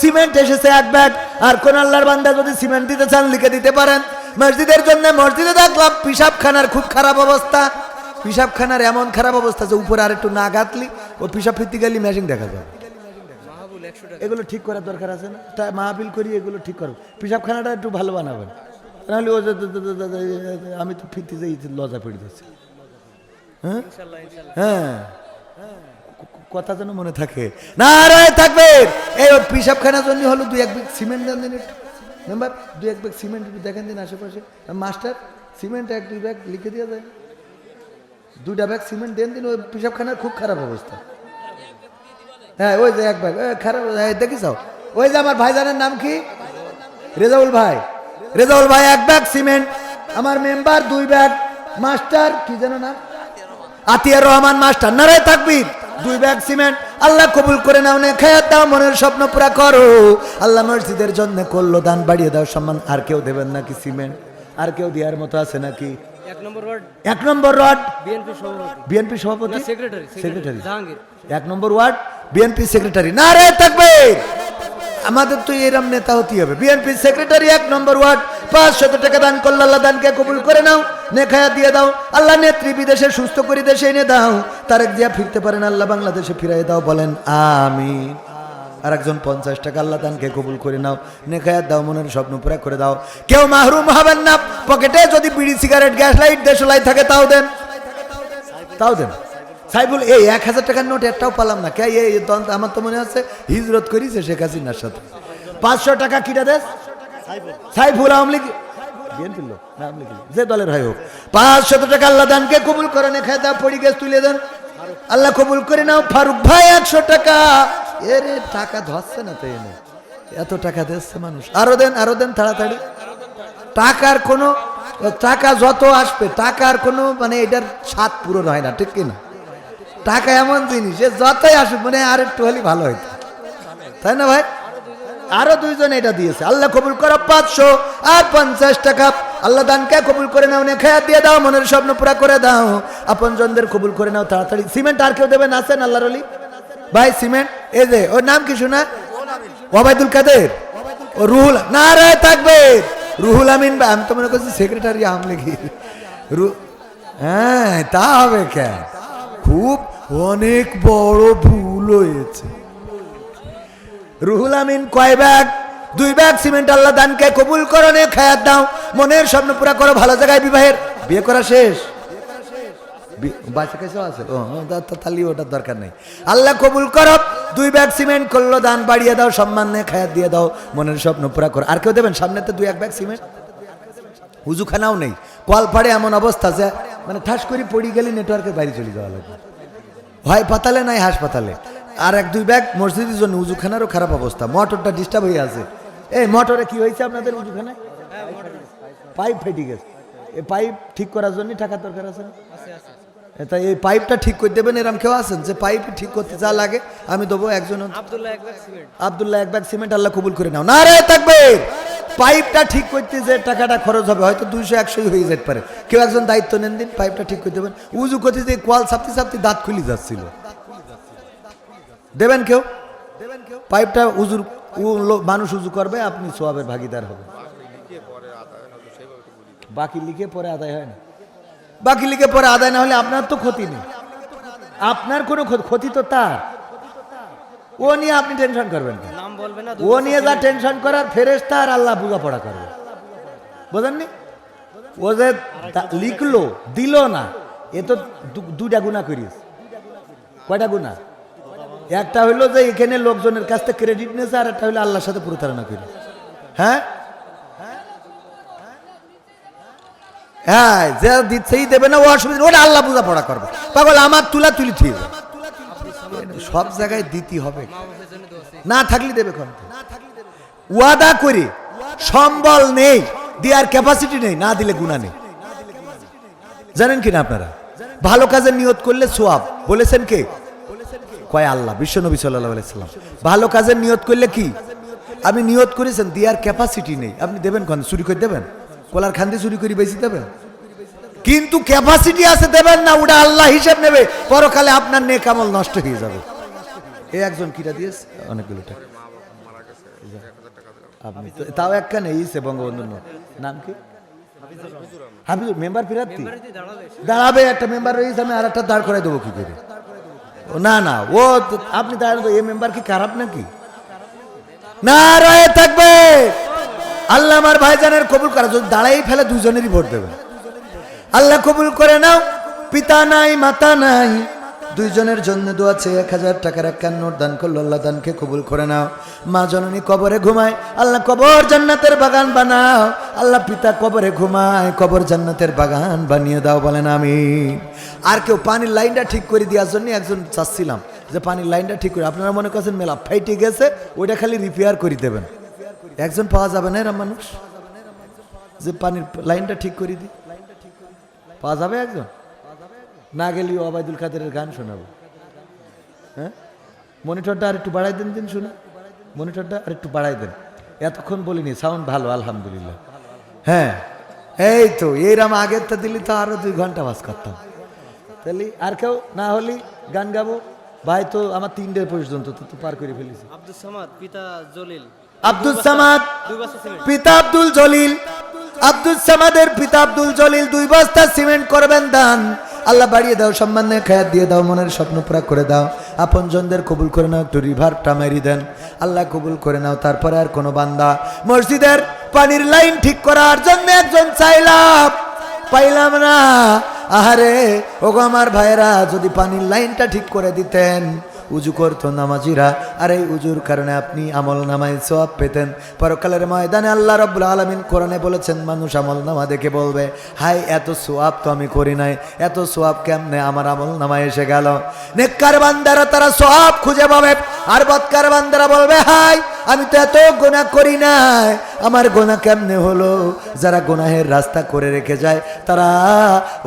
সিমেন্ট এসেছে 1 ব্যাগ, আর কোন আল্লাহর বান্দা যদি সিমেন্ট দিতে চান লিখে দিতে পারেন। মসজিদের জন্য মসজিদে দেখলাম পিসাবখানার খুব খারাপ অবস্থা, পিসাবখানার এমন খারাপ অবস্থা যে উপরে আর একটু না গাঁথলি ও পিসাব ফিরতে গেলে ম্যাচিং দেখা যাবে। এগুলো ঠিক করার দরকার আছে না? তাই মাহফিল করি, এগুলো ঠিক করো, পিসাবখানাটা একটু ভালো বানাবেন, তাহলে ও আমি তো ফিরতে যাই লজা পেড়ে যাচ্ছি। হ্যাঁ হ্যাঁ, কথা যেন মনে থাকে। নারায়ে তাকবীর। এই পিসাবখানার জন্য হলো 2-1 ব্যাগ সিমেন্ট দেন দিন, একটু মেম্বার 2-1 ব্যাগ সিমেন্ট দেখেন দিন আশেপাশে। মাস্টার সিমেন্ট 1-2 ব্যাগ লিখে দিয়ে যায়, 2টা ব্যাগ সিমেন্ট দেন দিন। ওই পিসাবখানার খুব খারাপ অবস্থা। হ্যাঁ, ওই যে 1 ব্যাগ খারাপ দেখিস। ওই যে আমার ভাইজানের নাম কি, রেজাউল ভাই 1 ব্যাগ সিমেন্ট, আমার মেম্বার 2 ব্যাগ, মাস্টার কি যেন নাম, আতিয়ার রহমান মাস্টার, নারায়ে তাকবীর। 2 ব্যাগ সিমেন্ট আল্লাহ কবুল করে নাও, নে খায়াত দাও, মনের স্বপ্ন পুরা করো। আল্লাহ মসজিদের জন্য করলো দান, বাড়িয়ে দাও সম্মান। আর কেউ দেবেন নাকি সিমেন্ট? আর কেউ দেওয়ার মতো আছে নাকি? 1 নম্বর ওয়ার্ড বিএনপি সভাপতি, সেক্রেটারি 1 নম্বর ওয়ার্ড বিএনপি সেক্রেটারি, নারায়ে তাকবীর। আমাদের তো এরম নেতা হতে হবে। বিএনপি সেক্রেটারি 1 নম্বর ওয়ার্ড 500 টাকা দান করলো, আল্লাহ দানকে কবুল করে নাও, নেখায়া দিয়ে দাও। আল্লাহ নেত্রী বিদেশে সুস্থ করে দেশে এনে দাও, তারেক জিয়া ফিরতে পারেন, আল্লাহ বাংলাদেশে ফিরাই দাও, বলেন আমিন। আর একজন 50 টাকা আল্লাহ দানকে কবুল করে নাও, নেখায়া দাও, মনের স্বপ্ন পুরা করে দাও। কেউ মাহরুম হবেন না। পকেটে যদি বিড়ি, সিগারেট, গ্যাস লাইট, দেশলাই থাকে তাও দেন, তাও দেন। সাইফুল এই 1000 টাকার নোট একটাও পালাম না কে? এই আমার তো মনে আছে হিজরত করেছে শেখ হাসিনার সাথে। 500 টাকা কিটা দেশ? সাইফুল আওয়ামী লীগ, বিএনপির লোক না আওয়ামী লীগ, যে দলের হয় হোক। 500 টাকা আল্লাহ দানকে কবুল করে, নেখায়া দাও, পড়ি গ্যাস তুলে দেন, আল্লাহ কবুল করে নাও। ফারুক ভাই 100 টাকা। এরে টাকা ধরছে না তো, এনে এত টাকা দিচ্ছে মানুষ। আরো দেন, আরো দেন তাড়াতাড়ি। টাকার কোনো, টাকা যত আসবে টাকার কোনো মানে এটার স্বাদ পূরণ হয় না, ঠিক কিনা? টাকা এমন জিনিস, যতই আসুক মানে আর একটু হলে ভালো হইতো, তাই না ভাই? আরো 2 জন এটা দিয়েছে, আল্লাহ কবুল করো। 500 আর 50 টাকা আল্লাহ দানকে কবুল করে নাও, নেখায়াত দিয়ে দাও, মনের স্বপ্ন পুরা করে দাও, আপন জনদের কবুল করে নাও তাড়াতাড়ি। সিমেন্ট আর কেউ দেবেন আছেন? আল্লাহর ওলি ভাই সিমেন্ট, এই যে ওর নাম কি শোনা? ওবায়দুল কাদের, ও রুহুল, নারায়ে তাকবীর। রুহুল আমিন ভাই, আমি তো মনে করছি সেক্রেটারি আওয়ামী লীগের। হ্যাঁ তা হবে কেন? খুব অনেক বড় ভুল হয়েছে। রুহুল আমিন কয় ব্যাগ? 2 ব্যাগ সিমেন্ট আল্লাহ দানকে কবুল করো, নেখায়াত দাও, মনের স্বপ্ন পুরা করো, ভালো জায়গায় বিবাহের, বিয়ে করা শেষ, বাচ্চা কাছেও আছে, ও তাহলে ওটার দরকার নেই। আল্লাহ কবুল করো। 2 ব্যাগ সিমেন্ট করলো দান, বাড়িয়ে দাও, সম্মান, নেখায়াত দিয়ে দাও, মনের স্বপ্ন পুরা করো। আর কেউ দেবেন? সামনেতে 2-1 ব্যাগ সিমেন্ট। উজুখানাও নেই, কল পাড়ে এমন অবস্থা যে মানে ঠাস করে পড়ে গেলে নেটওয়ার্কের বাইরে চলে যাওয়া লাগবে, হয় পাতালে নাই হাসপাতালে। আর 1-2 ব্যাগ মসজিদের জন্য, উজুখানারও খারাপ অবস্থা, মোটরটা ডিস্টার্ব হয়ে আছে। এই মোটরে কি হয়েছে আপনাদের উজুখানায়? পাইপ ফেটে গেছে, এই পাইপ ঠিক করার জন্য টাকার দরকার আছে না? তাই এই পাইপটা ঠিক করে দেবেন। এরকম কেউ আছেন যে পাইপ ঠিক করতে যা লাগে আমি দেবো? একজন আব্দুল্লাহ 1 ব্যাগ সিমেন্ট আল্লাহ কবুল করে নাও, নারায়ে তাকবীর। পাইপটা ঠিক করতে যে টাকাটা খরচ হবে হয়তো 200-100 হয়ে যেতে পারে, কেউ একজন দায়িত্ব নেন দিন, পাইপটা ঠিক করে দেবেন। উজু করতে যে কোয়াল সাপতে সাপতে দাঁত খুলে যাচ্ছিল, দেবেন কেউ? পাইপটা উজুর মানুষ উজু করবে, আপনি সোয়াবের ভাগিদার হবেন। বাকি লিখে পরে আদায় হয় না, বাকি লিখে পরে আদায় না হলে আপনার তো ক্ষতি নেই, আপনার কোনো ক্ষতি তো তার, ও নিয়ে আপনি টেনশন করবেন না। ও নিয়ে যা টেনশন করার ফেরেশতা আর আল্লাহ বোঝাপড়া করবে, বোঝেননি? ও যে লিখলো দিল না, এ তো 2টা গুনাহ করিস। কয়টা গুনাহ? একটা হইলো যে এখানে লোকজনের কাছ থেকে ক্রেডিট নিয়েছে, আর একটা হইলো আল্লাহর সাথে প্রতারণা করি। হ্যাঁ হ্যাঁ, যে দিচ্ছেই দেবে না, ও অসুবিধা, ওটা আল্লাহ বোঝাপড়া করবে। পাগল আমার তুলা তুলি ঠিক সব জায়গায় দিতে হবে, না থাকলে দেবে কোন? ওয়াদা করে সম্বল নেই, দেওয়ার ক্যাপাসিটি নেই, না দিলে গুনাহ নেই। জানেন কিনা আপনারা? ভালো কাজের নিয়ত করলে সোয়াব, বলেছেন কে? কয় আল্লাহ, বিশ্বনবী সাল্লাল্লাহু আলাইহি সাল্লাম। ভালো কাজের নিয়ত করলে কি? আপনি নিয়ত করেছেন, দেওয়ার ক্যাপাসিটি নেই, আপনি দেবেন কোন? চুরি করে দেবেন? কলার খান্দি চুরি করে বেশি দেবেন? কিন্তু ক্যাপাসিটি আছে, দেবেন না, ওটা আল্লাহ হিসাব নেবে, পরকালে আপনার নেক আমল নষ্ট হয়ে যাবে। এই একজন কিটা দিয়েছে অনেকগুলো টাকা, আপনি তাও একখানে ইসে বঙ্গবন্ধুর নাম কি? হাফিজুর মেম্বার প্রার্থী দাঁড়াবে, একটা মেম্বার রয়েছে, আমি আর একটা দাঁড় করাই দেবো কি করে? না না, ও আপনি দাঁড়ানো, এই মেম্বার কি খারাপ নাকি? নারায়ে তাকবীর। আল্লাহ আমার ভাইজানের কবুল করা, যদি দাঁড়াই ফেলে 2 জনেরই ভোট দেবেন, আল্লাহ কবুল করে নাও। পিতা নাই মাতা নাই, 2 জনের জন্য দোয়া চেয়ে 1000 টাকার 1 নোট দান করলো, আল্লাহ দানকে কবুল করে নাও। মা জননী কবরে ঘুমায়, আল্লাহ কবর জান্নাতের বাগান বানাও। আল্লাহ পিতা কবরে ঘুমায়, কবর জান্নাতের বাগান বানিয়ে দাও, বলেন আমিন। আর কেউ পানির লাইনটা ঠিক করে দেওয়ার জন্য একজন চাচ্ছিলাম যে পানির লাইনটা ঠিক করে, আপনারা মনে করছেন মেলা ফাইটে গেছে, ওইটা খালি রিপেয়ার করে দেবেন। একজন পাওয়া যাবে না এরম মানুষ যে পানির লাইনটা ঠিক করে দিই? পাওয়া যাবে একজন? না গেলেও ওবায়দুল কাদেরের গান শোনাবো। হ্যাঁ, মনিটরটা আর একটু বাড়াই দেন শুনে, মনিটরটা আর একটু বাড়াই দেন। এতক্ষণ বলিনি, সাউন্ড ভালো আলহামদুলিল্লাহ। হ্যাঁ, এই তো এরম আগেরটা দিলি তো আরো 2 ঘন্টা বাস করতাম। তাহলে আর কেউ না হলি গান গাবো ভাই, তো আমার 3টে পর্যন্ত তো পার করে ফেলেছি। আব্দুল সামাদ পিতা জলিল, আব্দুল সামাদ 2 বস্তা সিমেন্ট। পিতা আব্দুল জলিল, আব্দুল সামাদের পিতা আব্দুল জলিল 2 বস্তা সিমেন্ট করবেন দান। আল্লাহ বাড়িয়ে দাও, সম্মানে খায়াত দিয়ে দাও, মনের স্বপ্ন পুরা করে দাও। আপনজনদের কবুল করে নাও, একটু রিভারটা মেরি দেন আল্লাহ, কবুল করে নাও। তারপরে আর কোনো বান্দা মসজিদের পানির লাইন ঠিক করার জন্য একজন চাইলাম, পাইলাম না। আহারে ওগো আমার ভাইরা, যদি পানির লাইনটা ঠিক করে দিতেন, উজু করতো নামাজিরা, আর এই উজুর কারণে আপনি আমল নামায় সওয়াব পেতেন। পরকালের ময়দানে আল্লাহ রাব্বুল আলামিন কোরআনে বলেছেন, মানুষ আমল নামা দেখে বলবে, হাই এত সওয়াব তো আমি করি নাই, এত সওয়াব কেমনে আমার আমল নামায় এসে গেল। নেককার বান্দারা তারা সওয়াব খুঁজে পাবে, আর বদকার বান্দারা বলবে, হাই আমি তো এত গুনাহ করি নাই, আমার গুনাহ কেমনে হলো। যারা গুনাহের রাস্তা করে রেখে যায় তারা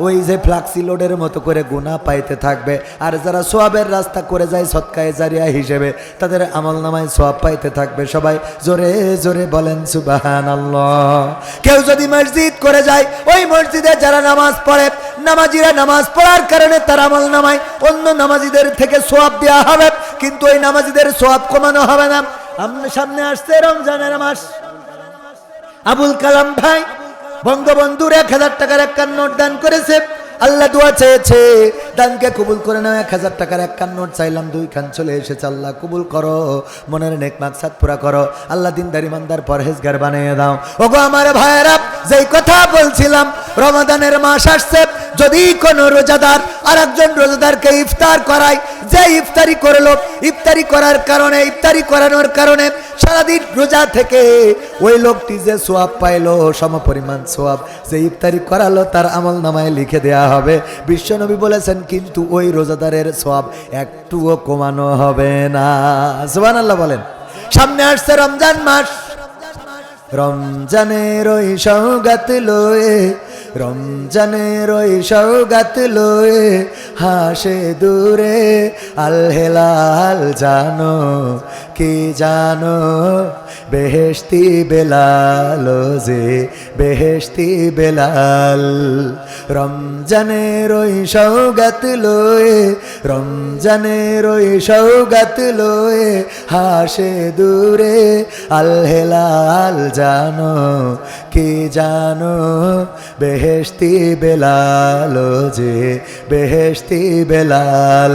ওই যে ফ্লাক্সি লোডের মতো করে গুনাহ পাইতে থাকবে, আর যারা সওয়াবের রাস্তা করে যায় সদকায়ে জারিয়া হিসেবে, তাদের আমল নামায় সওয়াব পাইতে থাকবে। সবাই জোরে জোরে বলেন সুবহানাল্লাহ। কেউ যদি মসজিদ করে যায়, ওই মসজিদে যারা নামাজ পড়ে, নামাজিরা নামাজ পড়ার কারণে তার আমল নামায় অন্য নামাজিদের থেকে সওয়াব দেওয়া হবে, কিন্তু ওই নামাজিদের সওয়াব কমানো হবে না। সামনে আসছে রমজানের মাস, আবুল কালাম ভাই বঙ্গবন্ধুর 1000 টাকার একটা নোট দান করেছে। আল্লাহ দোয়া চেয়েছে, দানকে কবুল করে নাও। 1000 টাকার একটা নোট চাইলাম, 2 খান চলে এসেছে। আল্লাহ কবুল করো, মনের নেক মাকসাদ পুরা করো। আল্লাহ দিনদার ইমানদার পরহেজগার বানিয়ে দাও। ওগো আমার ভাইরা, যেই কথা বলছিলাম, রমাদানের মাস আসছে, যদি কোন রোজাদার আর একজন রোজাদারকে ইফতার করায়, যে ইফতারি করলো, ইফতারি করার কারণে, ইফতারি করানোর কারণে সারাদিন রোজা থেকে ওই লোকটি যে সোয়াব পাইলো, সমপরিমাণ সোয়াব যে ইফতারি করালো তার আমল নামায় লিখে দেয়া হবে। বিশ্বনবী বলেছেন, কিন্তু ওই রোজাদারের সোয়াব একটুও কমানো হবে না। সুবহানাল্লাহ বলেন। সামনে আসছে রমজান মাস, রমজানের ওই সওগাত লয়ে, রমজানের ওই সওগাত লয়ে হাসে দূরে আল হেলাল জানো, কি জানো বেহেশতি বেলাল, যে বেহেশতি বেলাল। রমজানের ওই সওগাত লয়ে, রমজানের ওই সওগাত লয়ে হাসে দূরে আল হেলাল জানো, কি জানো বেহেশতি বেলাল, যে বেহেশতি বেলাল,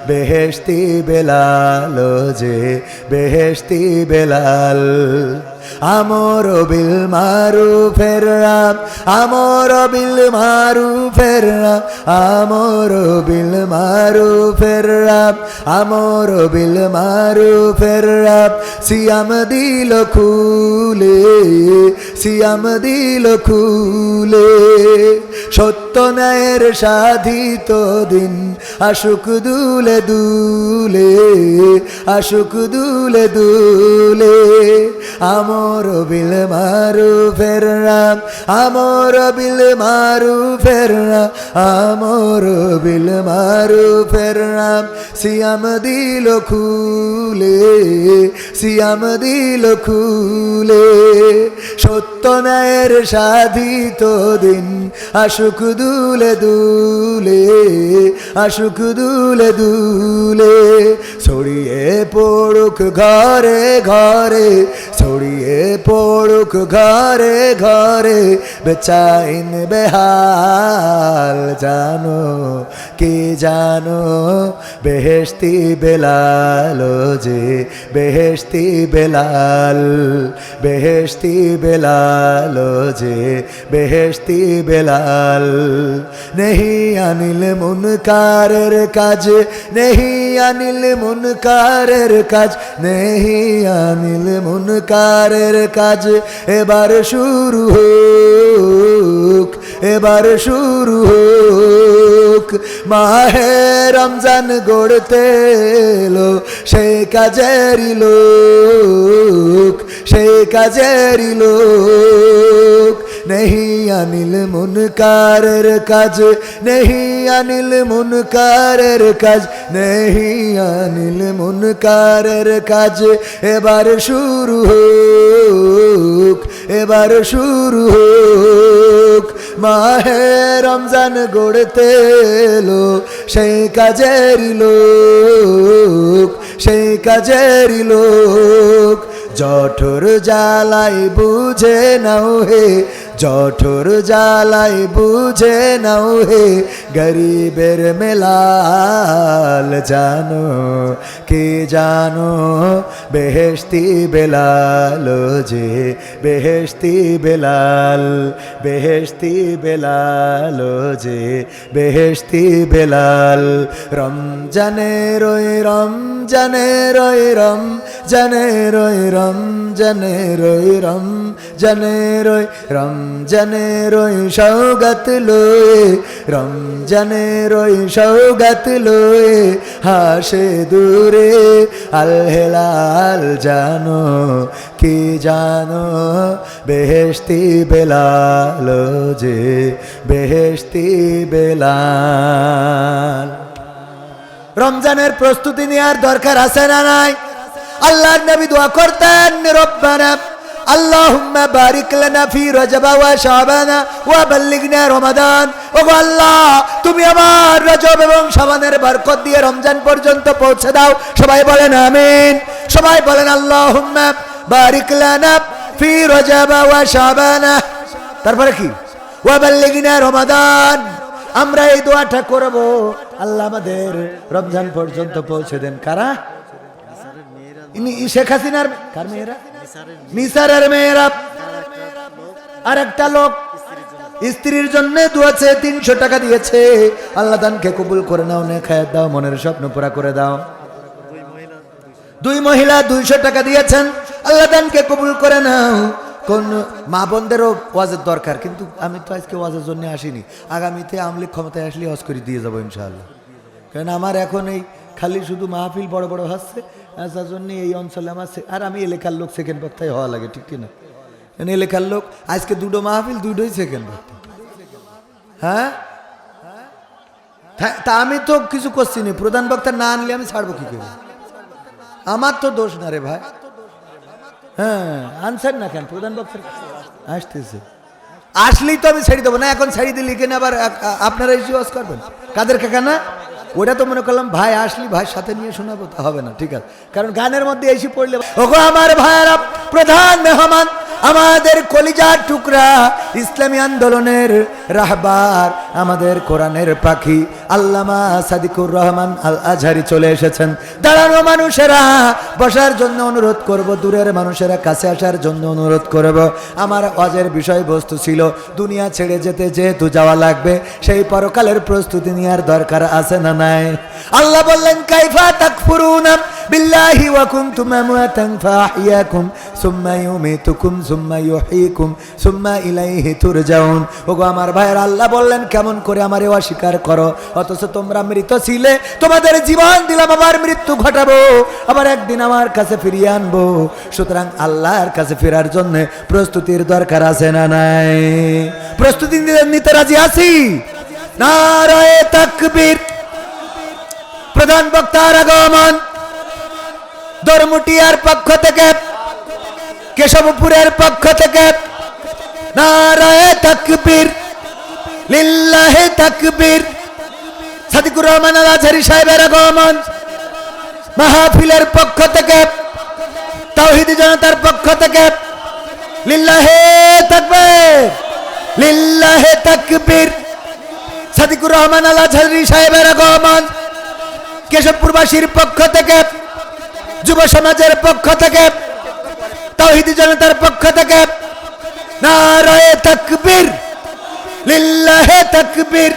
বেহেশতি বেলাল, যে বেহেশতি বেলাল। আমর বিল মারুফের রাম, আমর বিল মারুফের রাম, আমর বিল মারুফের রাম, আমর বিল মারুফের রাম। সিয়াম দিল খুলে, সিয়াম দিল খুলে, সত্য ন্যায়ের সাধিত দিন আশুক দুলে দুলে, আশুক দুলে দুলে। আমর বিল মারুফের রাম, আমর বিল মারুফের রাম, আমর বিল মারুফের রাম। সিয়াম দিল খুলে, সিয়াম দিল খুলে, সত্য ন্যায়ের সাধিত দিন আশুক দুলে দুলে, আশুক দুলে দুলে। ছড়িয়ে পড়ুক ঘরে ঘরে, ছড়িয়ে পড়ুক ঘরে ঘরে, বেচাইন বেহাল জানো, কি জানো বেহেশতি বেলাল, যে বেহেশতি বেলাল, বেহেশতি বেলাল, যে বেহেশতি বেলাল। নেহি আনিল মুনকারের কাজ, নেহি আনিল মুনকারের কাজ, নেহি আনিল মুনকারের কাজ। এবার শুরু হোক, এবার শুরু হোক। মাহে রমজান গড়তে এলো, সেই কাজেরই লোক, সেই কাজেরই লোক। নেহি আনিল মুনকারের কাজ, নেহি আনিল মুনকারের কাজ, নেহি আনিল মুনকারের কাজ। এবার শুরু হোক, এবার শুরু হোক, মাহে রমজান গড়তে এলো সেই কাজেরই লোক, সেই কাজেরই লোক। জঠর জ্বালাই বুঝে নাও হে, জঠর জ্বালাই বুঝে নাও হে, গরিবের মেলাল জানো কে জানো, বেহেশতি বেলাল যে, বেহেশতি বেলাল, বেহেশতি বেলাল যে, বেহেশতি বেলাল। রমজানের ওই রমজানের ওই রমজানের ওই রমজানের ওই রমজানের ওই রমজানের ওই সৌগাত লয়ে, রমজানের ওই সৌগাত লয়ে হাসে দূরে আল হেলাল জানো কি জানো, বেহেশতি বেলাল যে, বেহেশতি বেলাল। রমজানের প্রস্তুতি নেওয়ার দরকার আছে না নাই? আল্লাহর নবী দোয়া করতেন, রব্বানা আল্লাহুম্মা বারিক লানা ফি রজব ওয়া শাবান ওয়া বাল্লিগনা রমাদান। ওগো আল্লাহ, তুমি আমার রজব এবং শাবানের বরকত দিয়ে রমজান পর্যন্ত পৌঁছে দাও। সবাই বলেন আমিন, সবাই বলেন আল্লাহুম্মা বারিক লানা ফি রজব ওয়া শাবান। তারপরে কি? ওয়া বাল্লিগনা রমাদান। আমরা এই দোয়াটা করব, আল্লাহ আমাদের রমজান পর্যন্ত পৌঁছে দেন। কারা? শেখ হাসিনার কার মেয়েরা? নিসারের মেয়েরা। আর একটা লোক স্ত্রীর জন্য দুয়াছে, 300 টাকা দিয়েছে। আল্লাহ দানকে কবুল করে নাও, নেখায়াত দাও, মনের স্বপ্ন পুরা করে দাও। 2 মহিলা 200 টাকা দিয়েছেন, আল্লাহ দানকে কবুল করে নাও। কোন মা বোনদেরও ওয়াজের দরকার, কিন্তু আমি তো আজকে ওয়াজের জন্য আসিনি। আগামীতে আমলিক ক্ষমতায় আসলে ওয়াজ করে দিয়ে যাবো ইনশাআল্লাহ। কারণ আমার এখন এই খালি শুধু মাহফিল বড় বড় হচ্ছে, যার জন্য এই অঞ্চলে আমার আর আমি এলাকার লোক সেকেন্ড বক্তায় হওয়া লাগে, ঠিক কিনা? এলাকার লোক আজকে 2টো মাহফিল, 2টোই সেকেন্ড বক্তা। হ্যাঁ, তা আমি তো কিছু করছি না। প্রধান বক্তা না আনলে আমি ছাড়বো কি করে? আমার তো দোষ না রে ভাই। হ্যাঁ, আনসার না কেন? প্রধান বক্তা আসতেছে, আসলেই তো আমি ছেড়ে দেবো না। এখন ছেড়ে দিলে কেন আবার আপনারা এসে ওয়াজ করবেন? কাদের কাকা না? ওটা তো মনে করলাম ভাই আসলি ভাই সাথে নিয়ে শোনাবো, তা হবে না, ঠিক আছে? কারণ গানের মধ্যে এসে পড়লে, ওগো আমার ভাইয়েরা, প্রধান মেহমান আমাদের কলিজার টুকরা, ইসলামী আন্দোলনের রাহবার, আমাদের কোরআনের পাখি আল্লামা সাদিকুর রহমান আল আজহারি চলে এসেছেন। দাঁড়ানো মানুষেরা বসার জন্য অনুরোধ করব, দূরের মানুষেরা কাছে আসার জন্য অনুরোধ করব। আমার ওয়াজের বিষয়বস্তু ছিল দুনিয়া ছেড়ে যেতে যেহেতু যাওয়া লাগবে, সেই পরকালের প্রস্তুতি নেওয়ার দরকার আছে না নাই? আল্লাহ বললেন, কাইফা তাকফুরুনা বিল্লাহি ওয়া কুনতুম আমওয়াতান ফাআহইয়াকুম সুম্মা ইউমীতুকুম সুম্মা ইউহয়িকুম সুম্মা ইলাইহি তুরজাউন। ওগো আমার ভাইয়ের, আল্লাহ বললেন কেমন করে আমারে অস্বীকার করো, অথচ তোমরা মৃত ছিলে, তোমাদের জীবন দিলাম, আবার মৃত্যু ঘটাবো, আবার একদিন আমার কাছে ফিরিয়ে আনবো। সুতরাং আল্লাহর কাছে ফেরার জন্য প্রস্তুতির দরকার আছে না নাই? প্রস্তুতি নিতে রাজি আছি? নারায়ে তাকবীর। প্রধান বক্তার আগমন দরমুটিয়ার পক্ষ থেকে, কেশবপুরের পক্ষ থেকে, নারায়ে তাকবীর, লিল্লাহি তাকবীর। সাদিকুর রহমান আল আজহারি সাহেবের আগমন মাহফিলের পক্ষ থেকে, তাওহীদি জনতার পক্ষ থেকে, লিল্লাহি তাকবীর, লিল্লাহি তাকবীর। সাদিকুর রহমান আল আজহারি সাহেবের আগমন কেশবপুরবাসীর পক্ষ থেকে, যুব সমাজের পক্ষ থেকে, তাওহীদি জনতার পক্ষ থেকে, নারায়ে তাকবীর, লিল্লাহি তাকবীর।